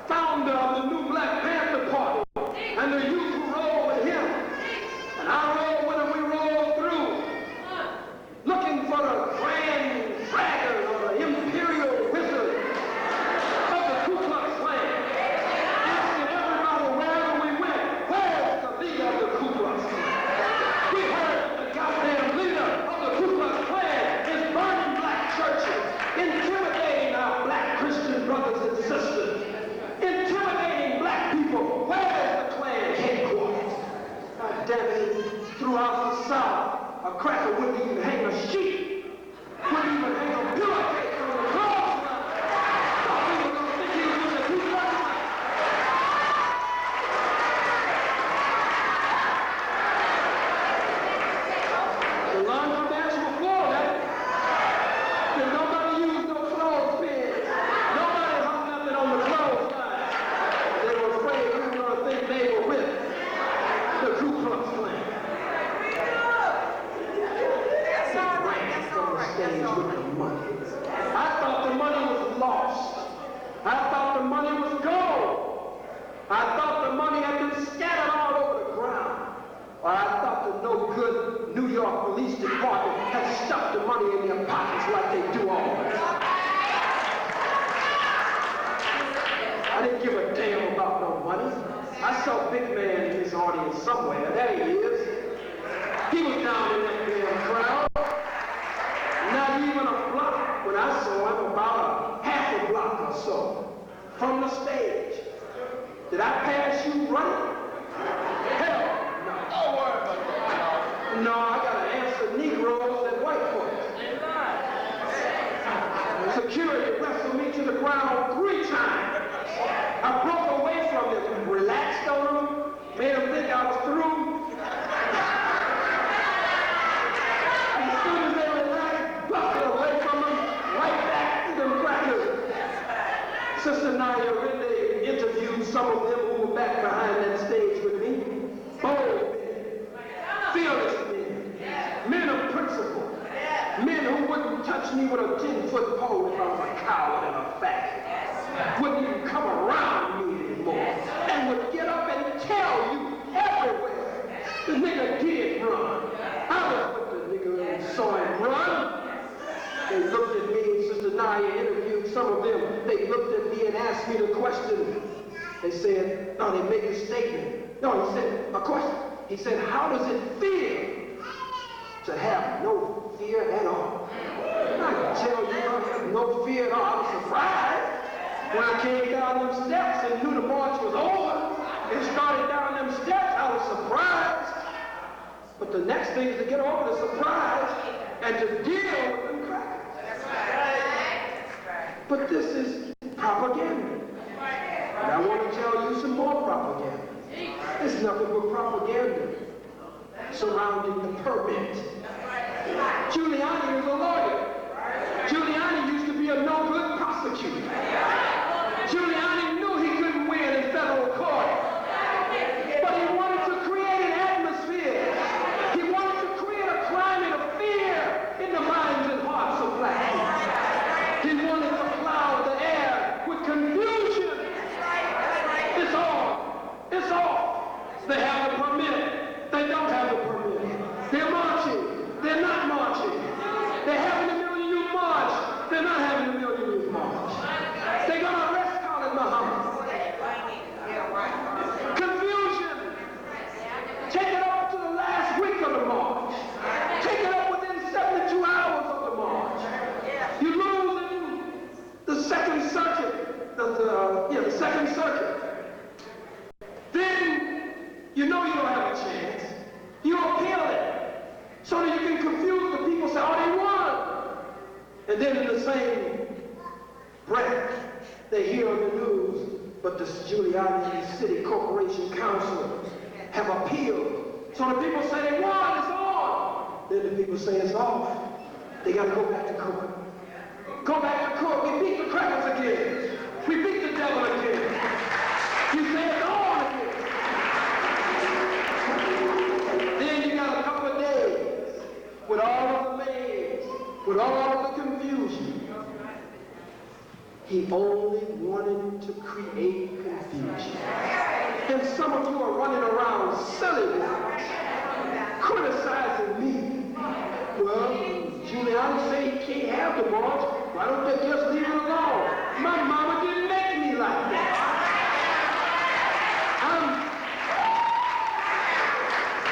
founder of the new Black Panther Party, and the youth who rolled with him. And I rolled with him, we rolled through, looking for the grand dragon of the imperial wizard of the Ku Klux Klan. Asking everybody wherever we went, where's the leader of the Ku Klux Klan? We heard the goddamn leader of the Ku Klux Klan is burning black churches, intimidating our black Christian brothers and sisters, intimidating black people. Where's the Klan headquarters? God damn it, throughout the South, a cracker wouldn't even hang a sheet, wouldn't even hang a pillowcase on the cross. Thought we were going to think he was with the Ku Klux Klan. The laundromats were full, that. Did nobody use no clothespins? Nobody hung nothing on the clothesline. They were afraid we were going to think they were with the Ku Klux Klan. They ran from the stage with the money. I thought the money was lost. I thought the money was gold. I thought the money had been scattered all over the ground. Or I thought the no good New York Police Department had stuffed the money in their pockets like they do always. I didn't give a damn about no money. I saw Big Man in his audience somewhere. There he is. He was down in that damn crowd. Not I saw him about a half a block or so from the stage. Did I pass you running? Hell no. Don't worry about that. No, I gotta answer Negroes and white folks. Security wrestled me to the ground 3 times. I broke away from them, relaxed on them, made them think I was through. As soon as they relaxed, busted away from them, right back to them crackers. Sister Naya Rinde interviewed some of them who were back behind that stage with me. Bold men, fearless men, men of principle, men who wouldn't touch me with a 10-foot pole if I was a coward and a faggot. Wouldn't even come around me anymore, and would get up and tell you everywhere, the nigga did run. I was with the nigga and saw him run. They looked at me, Sister Naya interviewed some of them. They looked at me and asked me the question. They said, no, they made a statement. No, he said, a question. He said, how does it feel to have no fear at all? I can tell you I have no fear at all. I was surprised when I came down them steps and knew the march was over and started down them steps. I was surprised. But the next thing is to get over the surprise and to deal with them crackers. But this is propaganda. And I want to tell you some more propaganda. It's nothing but propaganda surrounding the permit. Giuliani was a lawyer. Giuliani used to be a no-good prosecutor. Giuliani knew he couldn't win in federal court. But he wanted to create an atmosphere. He wanted to create a climate of fear in the minds and hearts of black people. He wanted to cloud the air with confusion. It's on. It's off. They have the permit. They don't have the permit. They're marching. They're not marching. They're having a million youth march. They're not having a million youth march. They're going to arrest Khalid Muhammad. Confusion. Take it up to the last week of the march. Take it up within 72 hours of the march. You lose in the Second Circuit. The Second Circuit. Then you know you don't have a chance. You appeal it so that you can confuse the people, say, oh, they won. And then in the same breath, they hear on the news, but the Giuliani City Corporation Council have appealed. So the people say they won, it's on. Then the people say it's off. They got to go back to court. Go back to court. We beat the crackers again. We beat the devil again. You say it's on again. Then you got a couple of days with all of the delays, with all of the confusion. He only wanted to create confusion. And some of you are running around silly criticizing me. Well, Giuliani say he can't have the march. Why don't they just leave it alone? My mama didn't make me like that.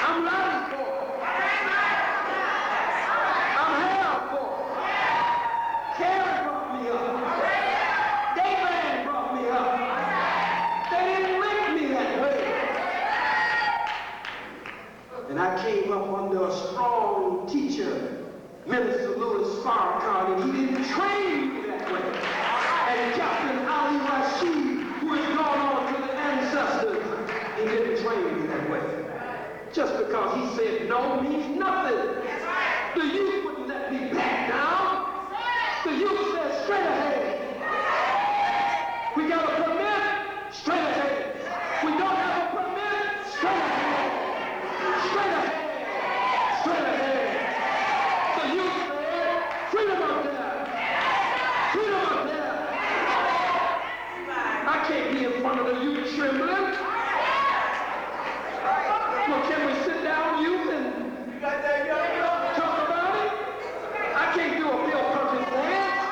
I'm Larry's boy. I'm Harold's boy. Karen brought me up. Dayland brought me up. They didn't make me that way. And I came up under a strong teacher, Minister Louis Farrakhan, and he didn't train me that way. And Captain Ali Rashid, who has gone on to the ancestors, he didn't train me that way. Just because he said no means nothing. The youth wouldn't let me back down. The youth said straight ahead. We got a permit, straight ahead. We don't have a permit, straight ahead. Straight ahead. Straight ahead. The youth said, freedom up there. Freedom up there. I can't be in front of the youth trembling. Well, can we sit down, youth, and talk about it? I can't do a Bill Perkins dance.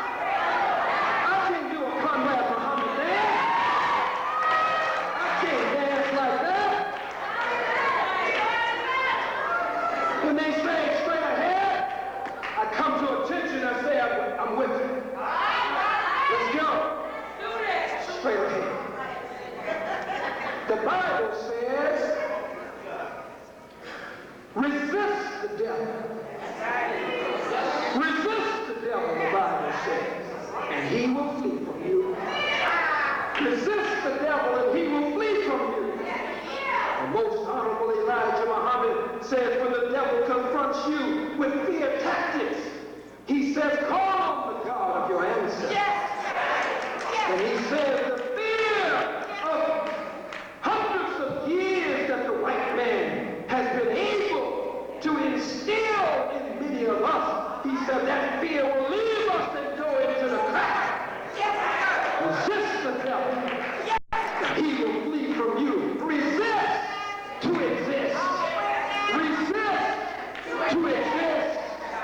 I can't do a Conrad Muhammad dance.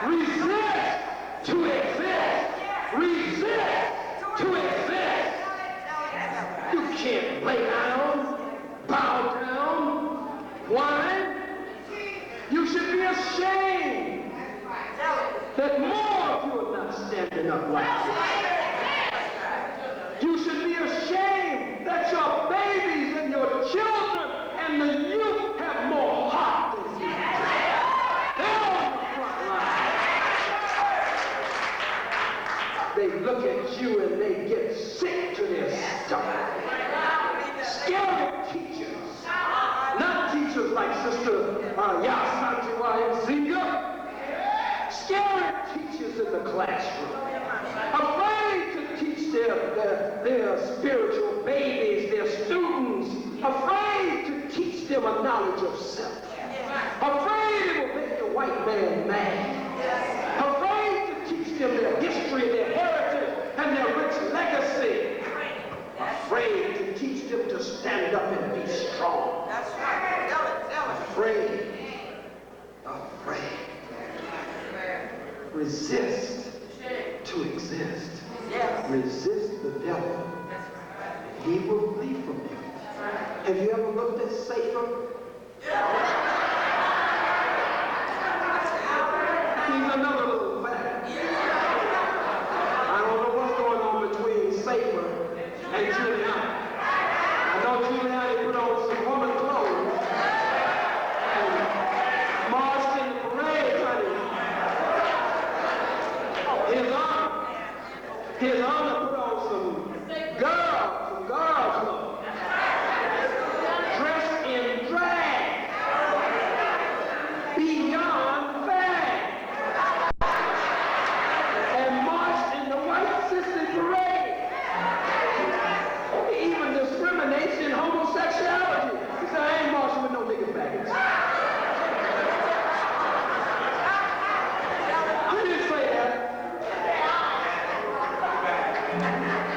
Resist to exist. Resist to exist. You can't lay down, bow down, whine. You should be ashamed that more of you are not standing up like this. You should be ashamed that your babies and your children and the youth have more heart than you. They're on the front line. They look at you and they get sick to their stomach. Scary teachers. Not teachers like Sister Yasanjiwa Zinga. Scary teachers in the classroom. Afraid to teach their spiritual babies, their students. Afraid to teach them a knowledge of self. Afraid it will make the white man mad. Afraid to teach them their history, their heritage, and their rich legacy. Afraid to teach them to stand up and be strong. That's right. Afraid. Resist to exist. Resist the devil. He will flee from you. Have you ever looked at Satan? He's another little fact. I don't know what's going on between Satan and Giuliani. I know Giuliani put on some woman clothes and marched in the parade trying to his honor put on some girl clothes. Dressed in drag. Beyond fag. And marched in the white sister parade. He even discriminates in homosexuality. He said, I ain't marching with no nigga faggots. I didn't say that.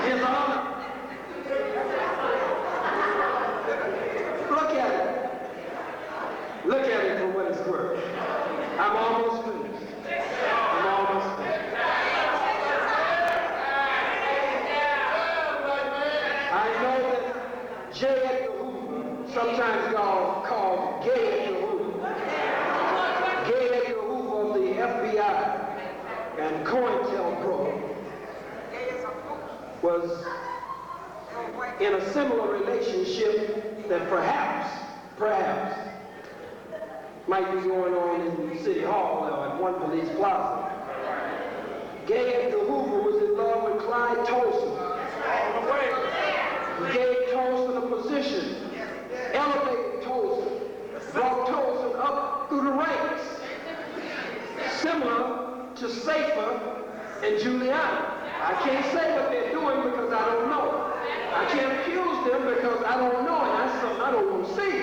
His honor. Look at it. Look at it for what it's worth. I'm almost finished. I know that J. Edgar Hoover, sometimes called Gay Edgar Hoover. Gay Edgar Hoover of the FBI and COINTELPRO was in a similar relationship that perhaps might be going on in City Hall or at One Police Plaza. Gay Edgar Hoover was in love with Clyde Tolson. He gave Tolson a position, elevated Tolson, brought Tolson up through the ranks, similar to Safer and Giuliani. I can't say what they're doing because I don't know. I can't accuse them because I don't know, and that's something I don't want to see.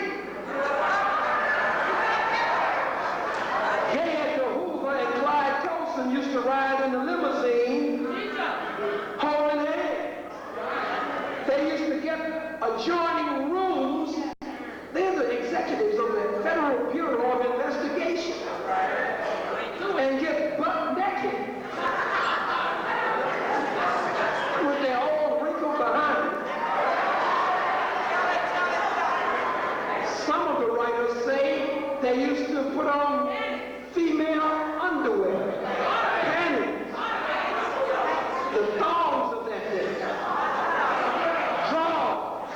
Gay Edgar Hoover and Clyde Tolson used to ride in the limousine holding hands. They used to get adjoining rooms. They're the executives of the Federal Bureau of Investigation. And get butt naked with their old wrinkle behind them. Some of the writers say they used to put on female underwear, panties, the thongs of that day, drawers.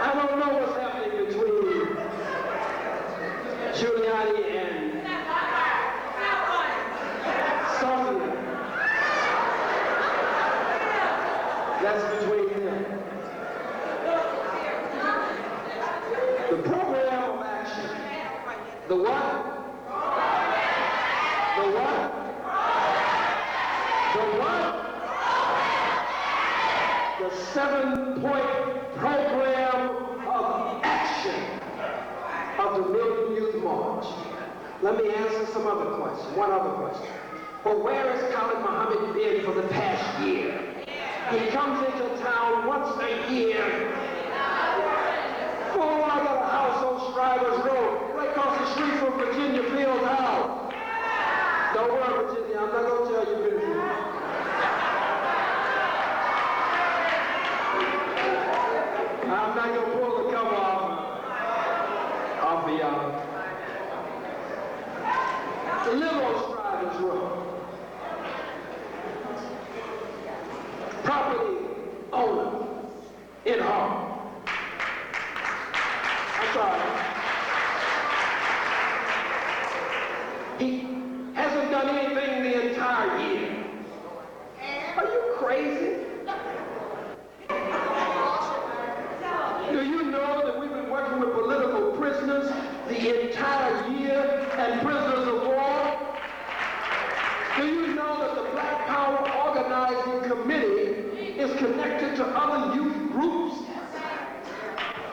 I don't know what's happening between Giuliani and Sophia. That's between them. The program of action. The what? The what? The what? The 7-point program of action of the Million Youth March. Let me answer some other questions. One other question. Well, where has Khalid Muhammad been for the past year? He comes into town once a year I'm not going to pull the cover off of y'all. The limo stride is wrong. Property owner in Harlem. I'm sorry. He hasn't done anything the entire year. Are you crazy? Do you know that we've been working with political prisoners the entire year and prisoners of war? Do you know that the Black Power Organizing Committee is connected to other youth groups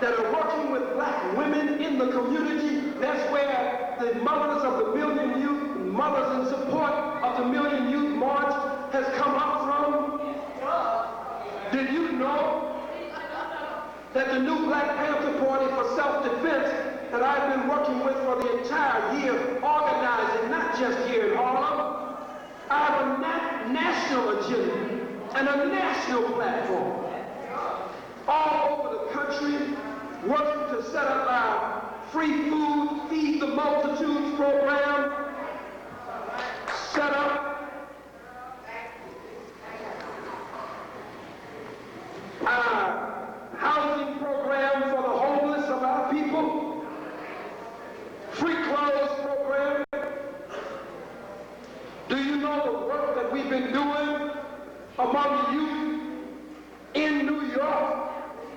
that are working with black women in the community? That's where the mothers of the Million Youth, mothers in support of the Million Youth March has come up from. Did you know that the new Black Panther Party for Self-Defense that I've been working with for the entire year, organizing not just here in Harlem, I have a national agenda and a national platform all over the country, working to set up our free food, feed the multitudes program, set up our housing program for the homeless of our people, free clothes program. Do you know the work that we've been doing among the youth in New York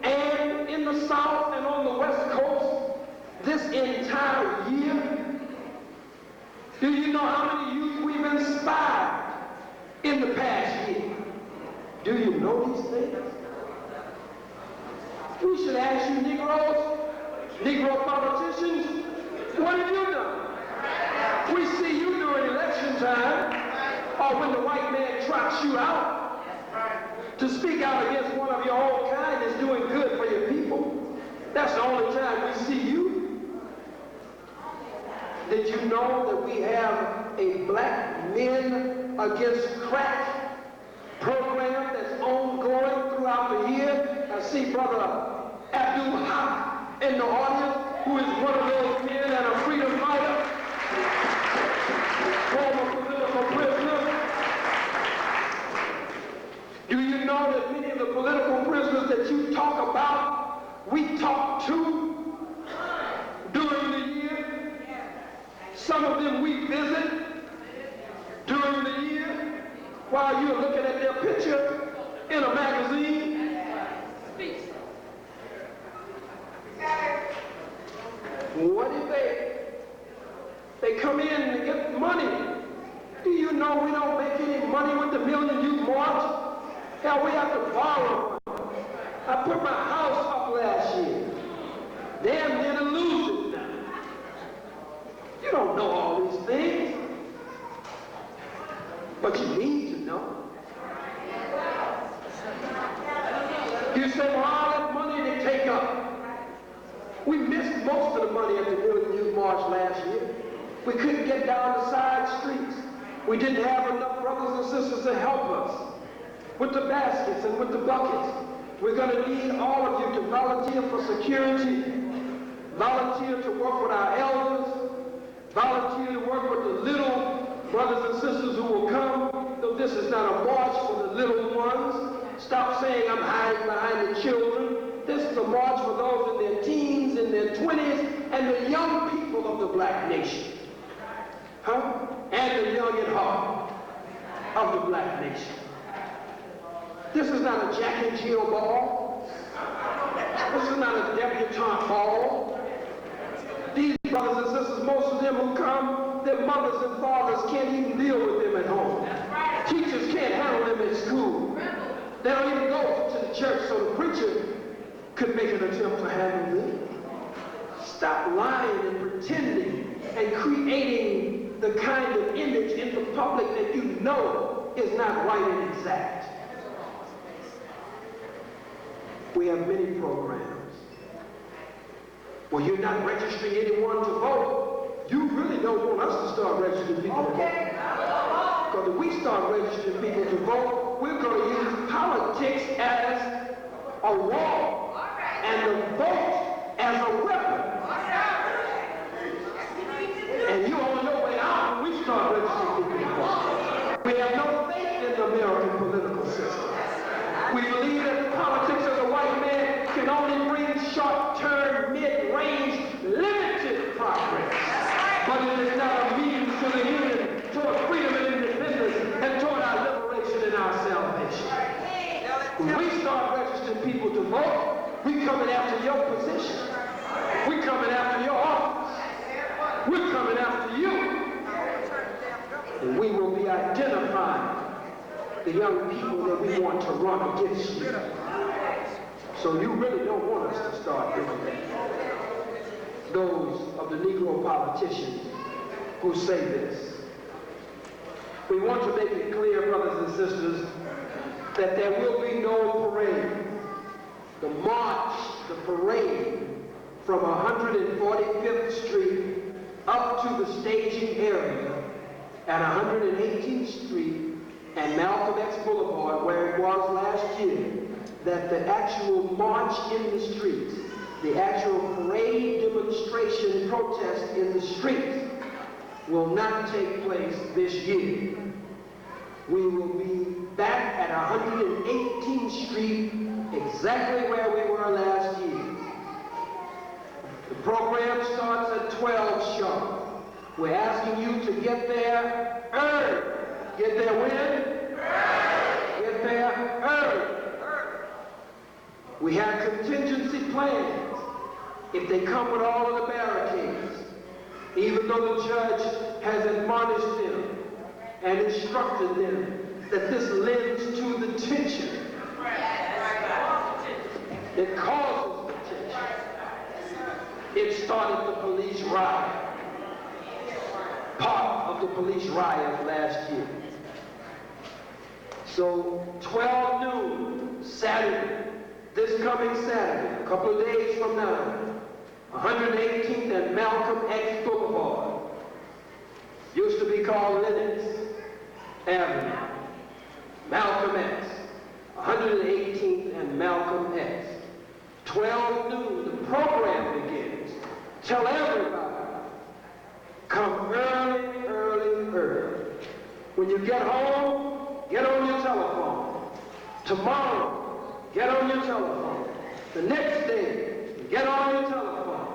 and in the South and on the West Coast this entire year? Do you know how many youth we've inspired in the past year? Do you know these things? We should ask you Negroes, Negro politicians, what have you done? We see you during election time, or when the white man trots you out to speak out against one of your own kind that's doing good for your people. That's the only time we see you. Did you know that we have a Black Men Against Crack program that's ongoing throughout the year? I see Brother Abdul Haq in the audience, who is one of those men and a freedom fighter, former political prisoner. Do you know that many of the political prisoners that you talk about, we talk to during the year? Some of them we visit during the year while you're looking at their picture in a magazine. What if they come in and get money? Do you know we don't make any money with the Million Youth March? Hell, we have to borrow. I put my house up last year. Damn near to lose it now. You don't know all these things, but you need to know. You say, well, all that money they take up. We missed most of the money at the Million Youth March last year. We couldn't get down the side streets. We didn't have enough brothers and sisters to help us with the baskets and with the buckets. We're going to need all of you to volunteer for security, volunteer to work with our elders, volunteer to work with the little brothers and sisters who will come. Though this is not a march for the little ones. Stop saying I'm hiding behind the children. This is a march for those in their teens, in their 20s, and the young people of the Black nation. And the young at heart of the Black nation. This is not a Jack and Jill ball. This is not a debutante ball. These brothers and sisters, most of them who come, their mothers and fathers can't even deal with them at home. Teachers can't handle them in school. They don't even go to the church, so the preacher could make an attempt to handle them. Stop lying and pretending and creating the kind of image in the public that you know is not right and exact. We have many programs. Well, you're not registering anyone to vote. You really don't want us to start registering people to vote. Because if we start registering people to vote, we're going to use politics as a wall and as a weapon. And you on your way out when we start registering people. We have no faith in the American political system. We believe that the politics of the white man can only bring short-term, mid-range, limited progress. But it is not a means to the end toward freedom and independence and toward our liberation and our salvation. When we start registering people to vote, we coming after your position. We coming after your office. We're coming after you. And we will be identifying the young people that we want to run against you. So you really don't want us to start doing that. Those of the Negro politicians who say this. We want to make it clear, brothers and sisters, that there will be no parade. The march, the parade from 145th Street up to the staging area at 118th Street and Malcolm X Boulevard, where it was last year, that the actual march in the streets, the actual parade, demonstration, protest in the streets will not take place this year. We will be back at 118th Street, exactly where we were last year. The program starts at 12 sharp. We're asking you to get there early. Get there when? Get there early. We have contingency plans if they come with all of the barricades, even though the judge has admonished them and instructed them that this lends to the tension. It causes the tension. It started the police riot, part of the police riot last year. So 12 noon, Saturday, this coming Saturday, a couple of days from now, 118th and Malcolm X Boulevard, used to be called Lennox Avenue, Malcolm X, 118th and Malcolm X. 12 noon, the program begins. Tell everybody, come early, early, early. When you get home, get on your telephone. Tomorrow, get on your telephone. The next day, get on your telephone.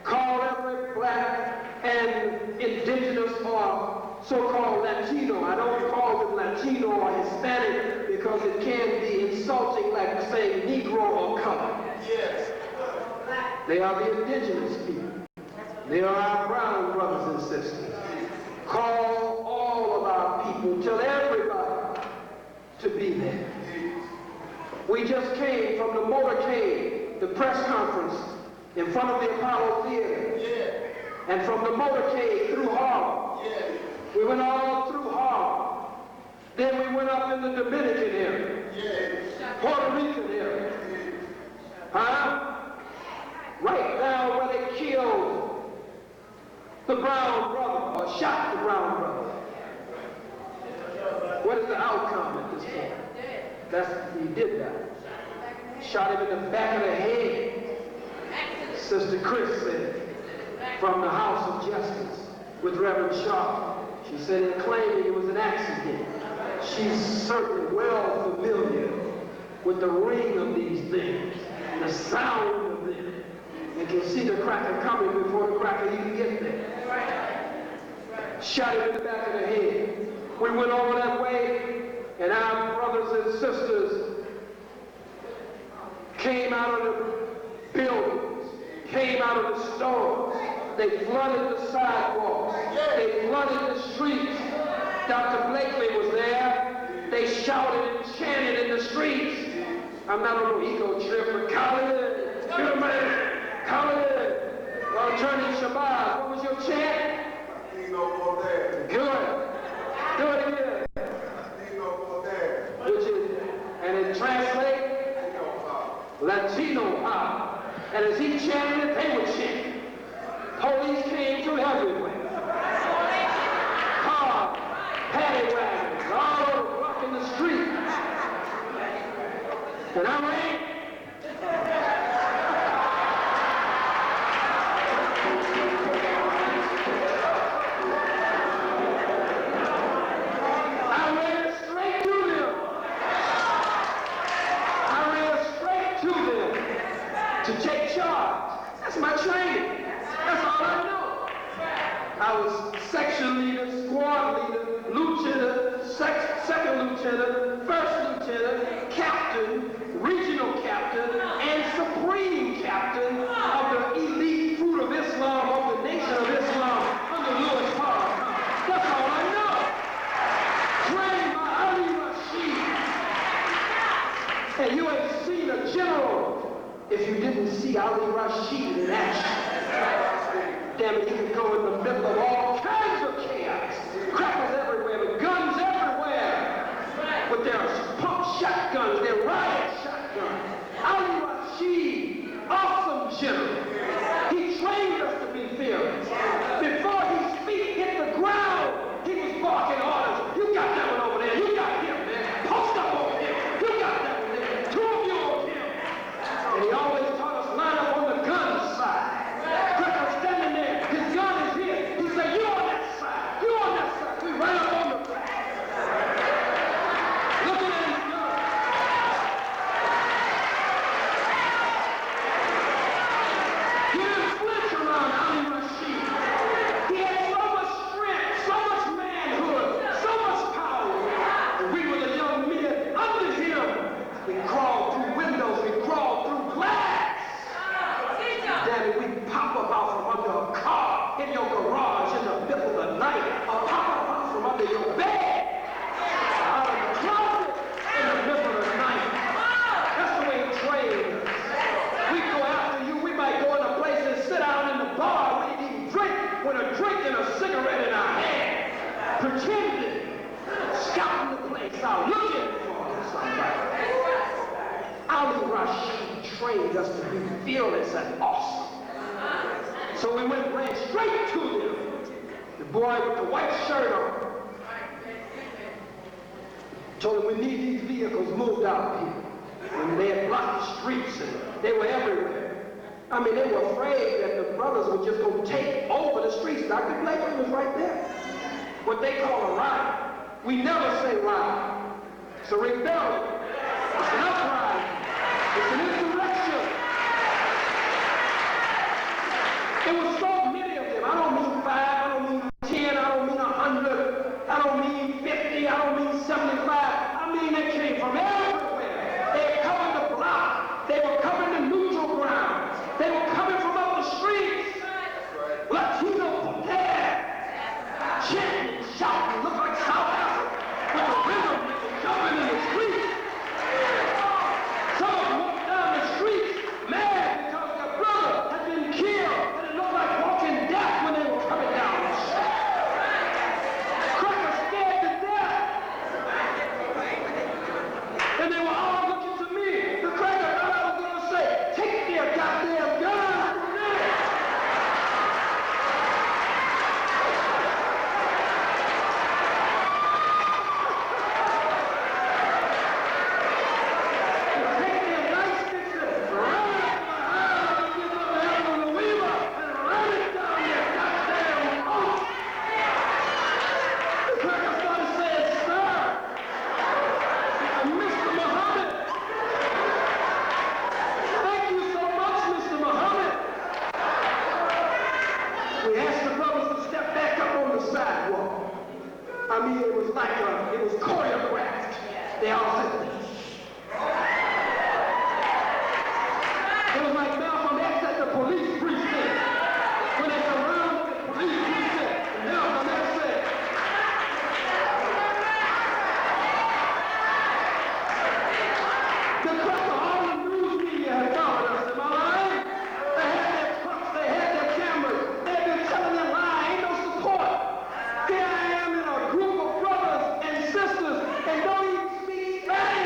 Call every black and indigenous or so-called Latino. I don't call them Latino or Hispanic because it can be insulting, like saying Negro or color. Yes. They are the indigenous people. They are our brown brothers and sisters. Call all of our people, tell everybody to be there. We just came from the motorcade, the press conference in front of the Apollo Theater. Yeah. And from the motorcade through Harlem. Yeah. We went all through Harlem. Then we went up in the Dominican area. Yeah. Puerto Rican area. Huh? Right down where they killed the brown brother, or shot the brown brother. What is the outcome at this point? He did that. Shot him in the back of the head. Sister Chris said, from the House of Justice with Reverend Sharp. She said in claiming it was an accident. She's certainly well familiar with the ring of these things, the sound of them, and can see the cracker coming before the cracker even gets there. Shot him in the back of the head. We went over that way, and our brothers and sisters came out of the buildings, came out of the stores. They flooded the sidewalks. They flooded the streets. Dr. Blakely was there. They shouted and chanted in the streets. I'm not on no ego trip, but Khalid, you're a man. Khalid, Attorney Shabazz, what was your chant? Good. Do it again. Which is, and it translates, Latino power. And as he chanted it, they would chant. Police came from everywhere. Cars, paddy wagons, all over blocking the street. And I ran. charge. That's my training. That's all I know. I was section leader, squad leader, lieutenant, second lieutenant, first lieutenant, captain, regional captain, and supreme captain of the elite fruit of Islam, of the Nation of Islam, under Louis Farrakhan. That's all I know. Trained by Ali Rashid. And you ain't seen a general if you didn't see Ali Rashid in action. Damn it, you can go in the middle of all kinds of chaos. Crackers everywhere, with guns everywhere. With their pump shotguns, their riot shotguns. Ali Rashid, awesome general. He trained us to be fearless. Before his feet hit the ground, he was barking orders. You got that one over there. You got him, man. Post up over here. You got that one there. Two of you over here. And he always taught us line up on the gun side. Cracker standing there. His gun is here. He said, you on that side. You on that side. We ran up on the back. Looking at his gun. He didn't flinch around Ali Rashid. He had so much strength, so much manhood, so much power. And we were the young men under him. We crawled through windows. We crawled through glass. Damn it, we pop up out from under a car in your garage in the middle of the night, or pop up out from under your bed, out of the closet in the middle of the night. That's the way he trained us. We go after you, we might go in a place and sit down in the bar, we'd even drink with a drink and a cigarette in our hand, pretending, scouting the place out, looking for somebody. Ali Rashid trained us to be fearless and awesome. So we ran straight to him. The boy with the white shirt on. Told him we need these vehicles moved out here. And they had blocked the streets and they were everywhere. I mean, they were afraid that the brothers were just going to take over the streets. Dr. Blakely was right there. What they call a riot. We never say riot. It's a rebellion. It's an uprising. It's an insurrection. There were so many of them. I don't mean 5, I don't mean 10, I don't mean 100, I don't mean 50, I don't mean 75. I mean they came from everywhere. They were coming to block. They were coming to neutral ground. They were coming from up the streets. Latino prepared. Chanting, shouting, look like South Africa. With the rhythm, jumping in the streets. Some of them walked down the streets mad because their brother had been killed. And it looked like walking death when they were coming down the street. Crackers scared to death. And they were all looking to me. The cracker thought I was going to say, take their goddamn guns from me. I mean, it was like it was choreographed. They all said, it was like Malcolm X at the police precinct. When they surrounded the police precinct, and Malcolm X said, the cracker, all the news media had covered us, am I lying? They had their trucks, they had their cameras, they had been telling them lies, ain't no support. Here I am in a group of brothers and sisters and don't even speak Spanish.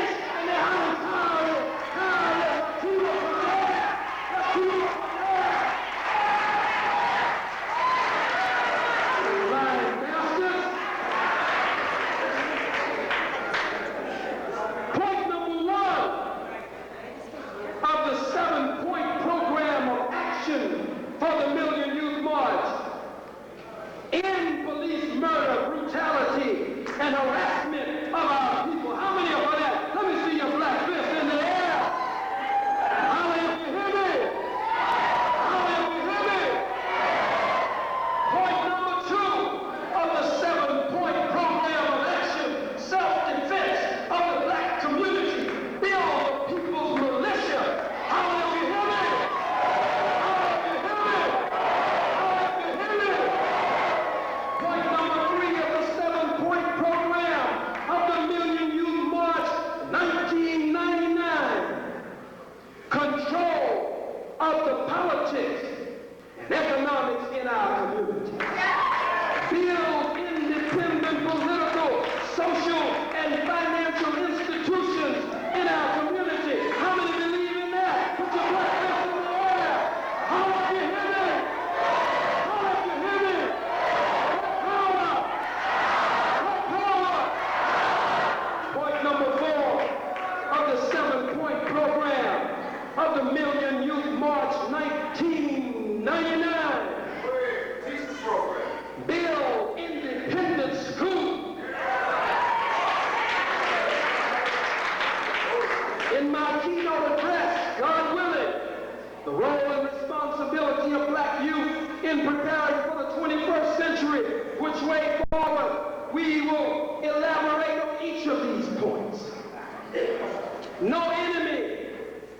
99. Build independent schools. In my keynote address, God willing, the role and responsibility of black youth in preparing for the 21st century, which way forward, we will elaborate on each of these points. No enemy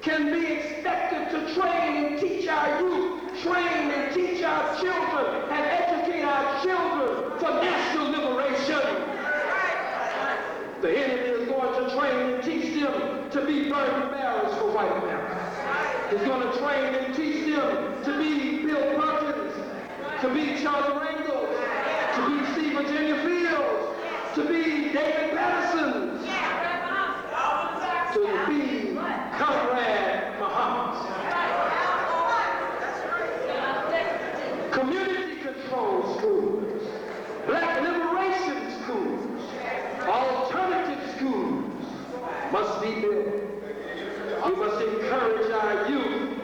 can be expected to train and teach our youth, train and teach our children, and educate our children for national liberation. The enemy is going to train and teach them to be burden bearers for white America. He's going to train and teach them to be Bill Perkins, to be Charlie Rangel, to be C. Virginia Fields, to be David Patterson, to be Khalid Muhammad. Community control schools, black liberation schools, alternative schools must be built. We must encourage our youth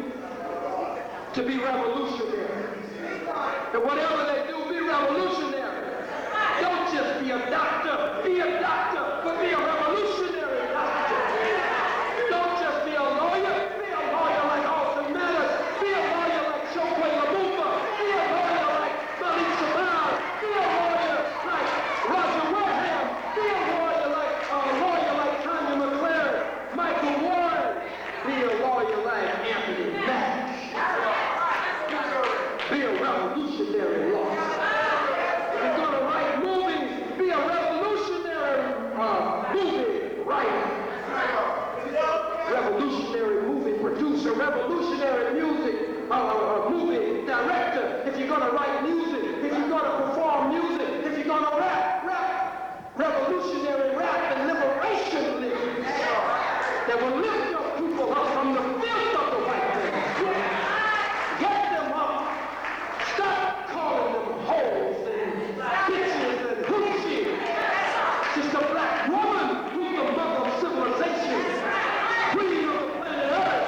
to be revolutionary. And whatever they do, be revolutionary. Don't just be a doctor, but be a revolutionary doctor. Don't just be a lawyer like Austin Matters. Be a lawyer like Chokwe Lumumba. Be a lawyer like Malik Sabah. Be a lawyer like Roger Wareham. Be a lawyer like Tanya McClaren, Michael Warren. Be a lawyer like Anthony Nash. Be a revolutionary lawyer. If you're going to write movies, be a revolutionary movie writer. Revolutionary movie producer, revolutionary movie director. If you're going to write music, if you're going to perform music, if you're going to rap, revolutionary rap and liberation lyrics that will lift your people up from the filth of the white man. Get them up. Stop calling them hoes and bitches and hoochies. She's a black woman who's the mother of civilization. Queen of the planet Earth.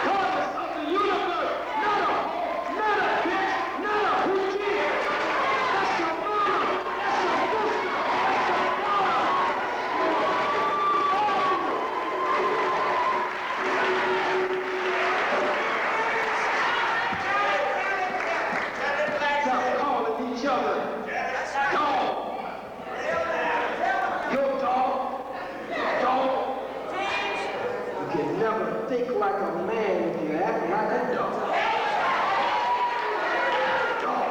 Goddess of the universe. Not a hoe, not a bitch, not a hoochie. That's your mama. That's your sister. That's your daughter. Stop calling each other dog. Your dog. Dog. You can never think like a man if you act like a dog. Dog.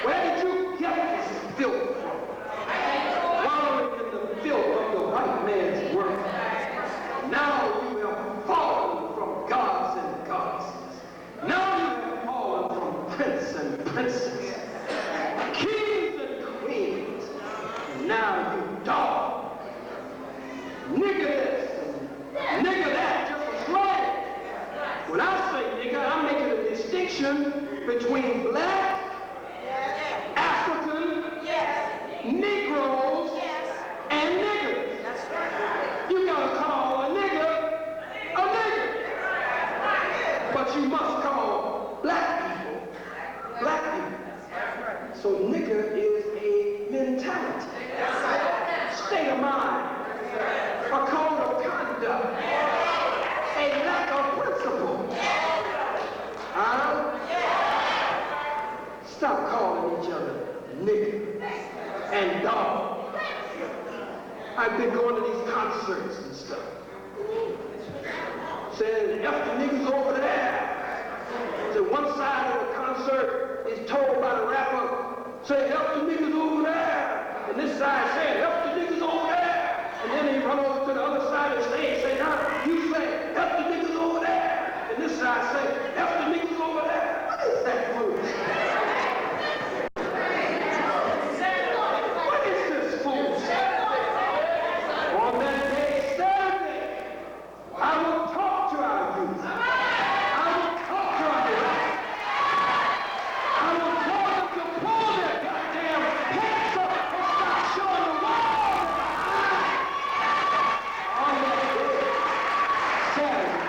Where did you get this filth from? Wallowing in the filth of the white man's work. Now you have fallen from gods and goddesses. Now you have fallen from prince and princess, kings and queens. And now you dog. Nigga this and nigga that just a slave. When I say nigga, I'm making a distinction between black, African, Negroes, and niggers. You gotta call a nigga, but you must call black people. So nigga is a mentality, state of mind, a code of conduct, a lack of principle. Stop calling each other nigga and dog. I've been going to these concerts and stuff. Saying, F the niggas over there. So one side of the concert is told by the rapper, say, F the niggas over there. And this side saying, F the niggas over there. And then he run over to the other side of the stage, say, now, you say, F the niggas over there. And this side say, F the niggas over there. What is that foolishness? What is this foolishness? On that day, Saturday, I will talk to our youth. I will talk to our youth. I will tell them to pull their goddamn pants up and stop showing the wall. On that day, Saturday,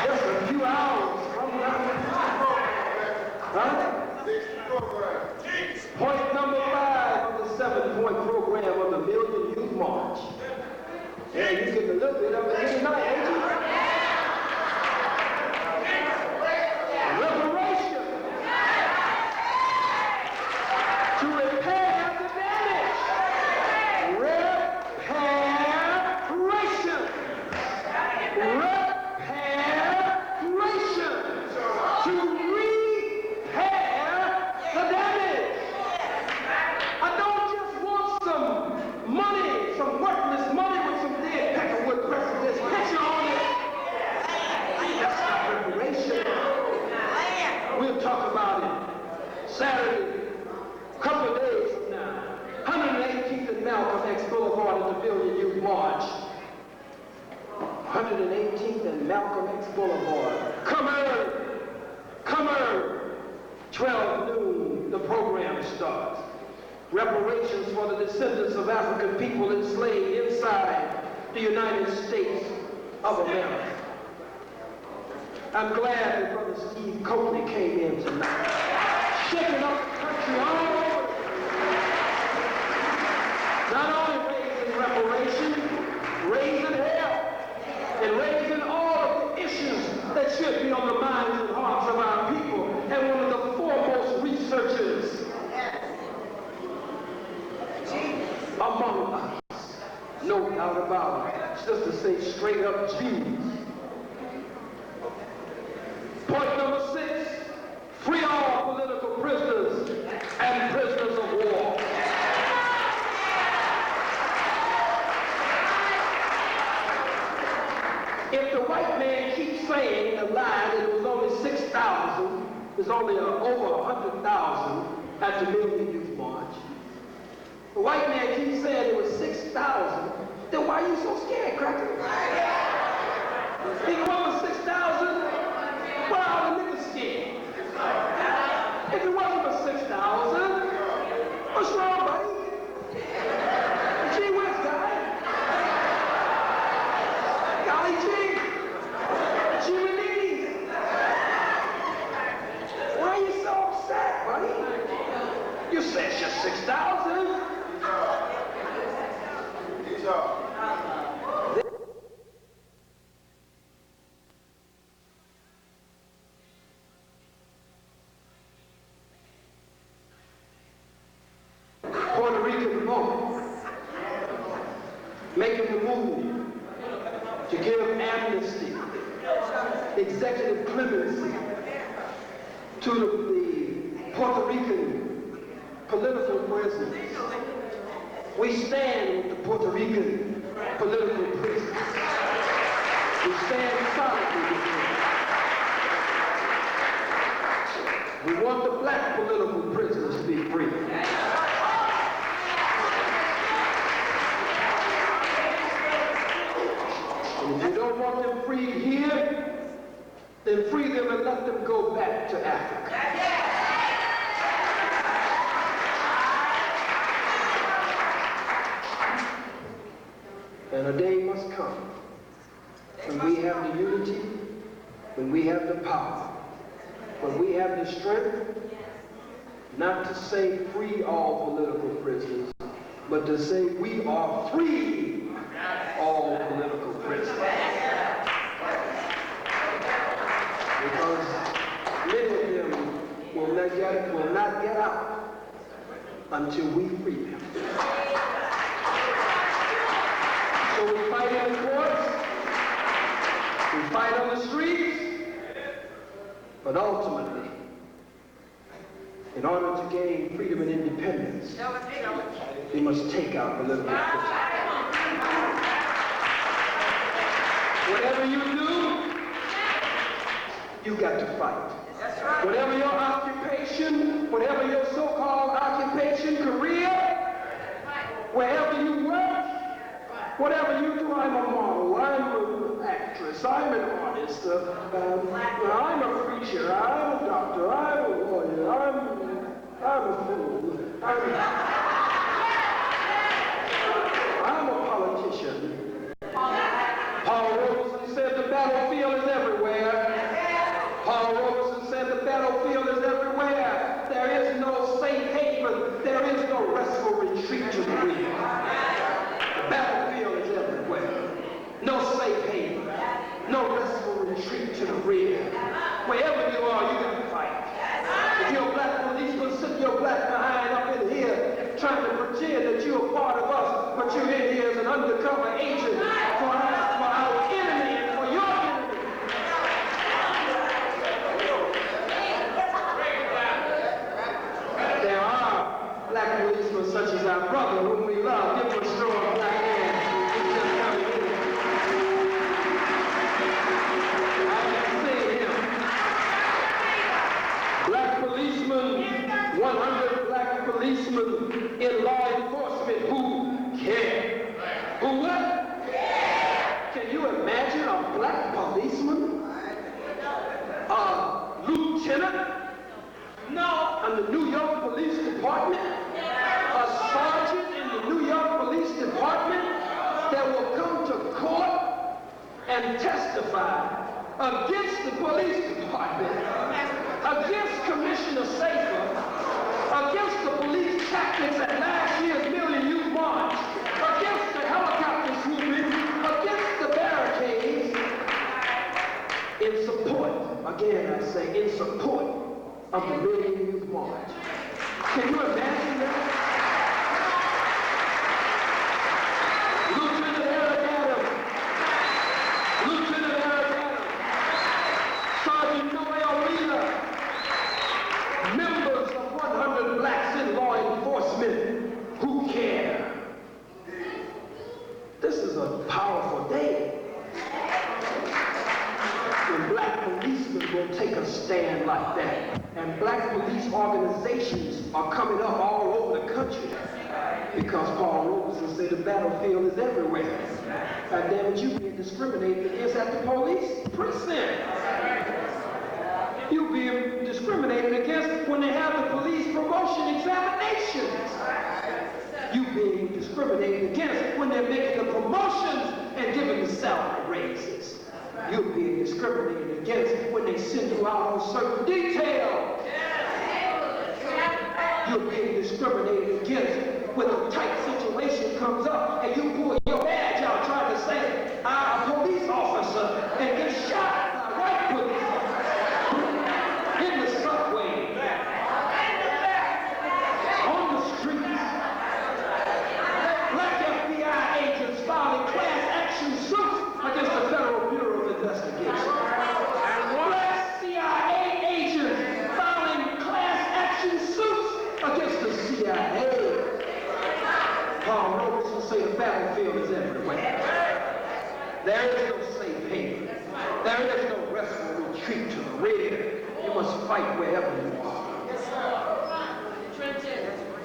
just Huh? Point number 5 of the 7-point program of the Million Youth March. Yeah, you getting a little bit of it here tonight, ain't you? Reparation. To repair the damage. Reparation. Reparation. To repair the damage. I don't just want some money, some worthless money with some dead peckerwood president's picture on it. That's not reparation. We'll talk about it Saturday, a couple of days from now. 118th and Malcolm X Boulevard at the Million Youth March. 118th and Malcolm X Boulevard. Come early. Come early. 12 noon, the program starts. Reparations for the descendants of African people enslaved inside the United States of America. I'm glad that Brother Steve Coakley came in tonight, shaking up the country all over. Not only raising reparations, raising hell, and raising all of the issues that should be on the minds and hearts of our people, and one of the foremost researchers among us, no doubt about it. Just to say straight up, Jews. Point number 6, free all political prisoners and prisoners of war. If the white man keeps saying a lie that it was only 6,000, there's only over 100,000 at the Million Youth March. The white man keeps saying it was 6,000, then why are you so scared, Cracker? If it wasn't 6,000, why are the niggas scared? If it wasn't for 6,000, what's wrong, buddy? Gee whiz, guy. Golly gee. Gee Renee. Why are you so upset, buddy? You said it's just 6,000. Puerto Rican moment, making the move to give amnesty, executive clemency to the Puerto Rican political prisoners. We stand with the Puerto Rican political prisoners. We stand solidly with them. We want the black political prisoners to be free. And if you don't want them freed here, then free them and let them go back to Africa. And a day must come when we have the unity, when we have the power, when we have the strength, not to say free all political prisoners, but to say we are free all political prisoners. Because many of them will not get out until we free them. So we fight in the courts, we fight on the streets, but ultimately, in order to gain freedom and independence, we must take out political prisoners. Whatever you do, you got to fight. Whatever your occupation, whatever your so-called occupation, career, wherever you work, whatever you do, I'm a model, I'm an actress, I'm an artist, I'm a preacher, I'm a doctor, I'm a lawyer, I'm a fool, I'm a politician. Paul Robeson said the battlefield is everywhere. Paul Robeson said the battlefield is everywhere. and testify against the police department, against Commissioner Safer, against the police tactics at last year's Million Youth March, against the helicopter swooping, against the barricades, in support, again I say, in support of the Million Youth March. Can you imagine that? Lieutenant Eric Adams, Lieutenant Eric Adams, Sergeant Noel Wheeler, members of 100 blacks in law enforcement who care. This is a powerful day when black policemen will take a stand like that. And black police organizations are coming up all over the country because Paul Robeson said the battlefield is everywhere. God damn it, you being discriminated against at the police precinct. You being discriminated against when they have the police promotion examinations. You being discriminated against when they're making the promotions and giving the salary raises. You're being discriminated against when they send you out on certain details. You're being discriminated against when a tight situation comes up and you pull your badge out trying to say, I'm a police officer, and get shot by white police officers in the subway, on the streets. Black FBI agents filing class action suits against the Federal Bureau of Investigation. And black CIA agents filing class action suits against the CIA. Paul Robeson say the battlefield is everywhere. There is no safe haven. There is no restful retreat to the rear. You must fight wherever you are.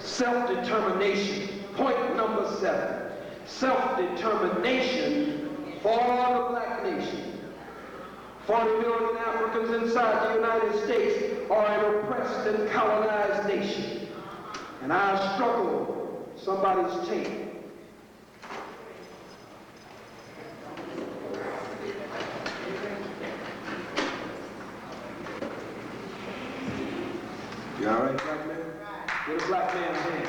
Self-determination. Point number 7. Self-determination for the black nation. 40 million Africans inside the United States are an oppressed and colonized nation. And I struggle somebody's tape. You all right, black man? Get a black man's hand.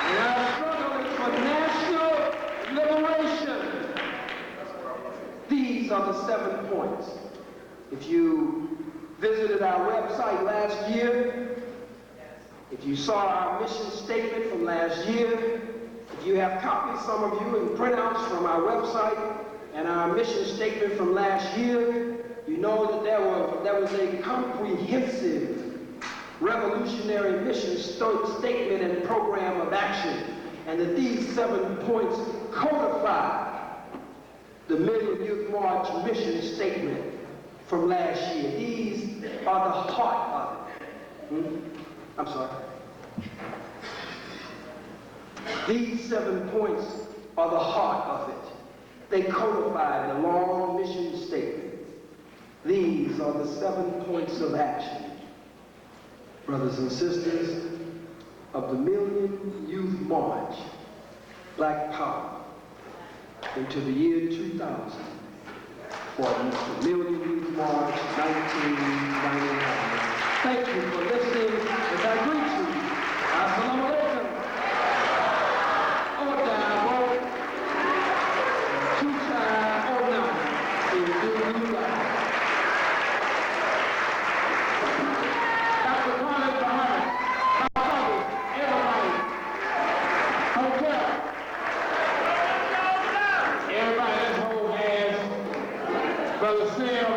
And I'm struggling for national liberation. These are the 7 points. If you visited our website last year, if you saw our mission statement from last year, if you have copies, some of you, and printouts from our website and our mission statement from last year, you know that there was a comprehensive revolutionary mission statement and program of action, and that these 7 points codify the Million Youth March mission statement from last year. These are the heart of it. I'm sorry. These 7 points are the heart of it. They codify the long mission statement. These are the 7 points of action. Brothers and sisters of the Million Youth March, Black Power, into the year 2000, for the Million Youth March 1999. Thank you for listening as I greet you. Assalamu alaikum. Odabo. Tuta Ona. Indulula. Dr. Khalid Muhammad. How everybody? Hotel. Everybody, let's hold hands. Brother Sam.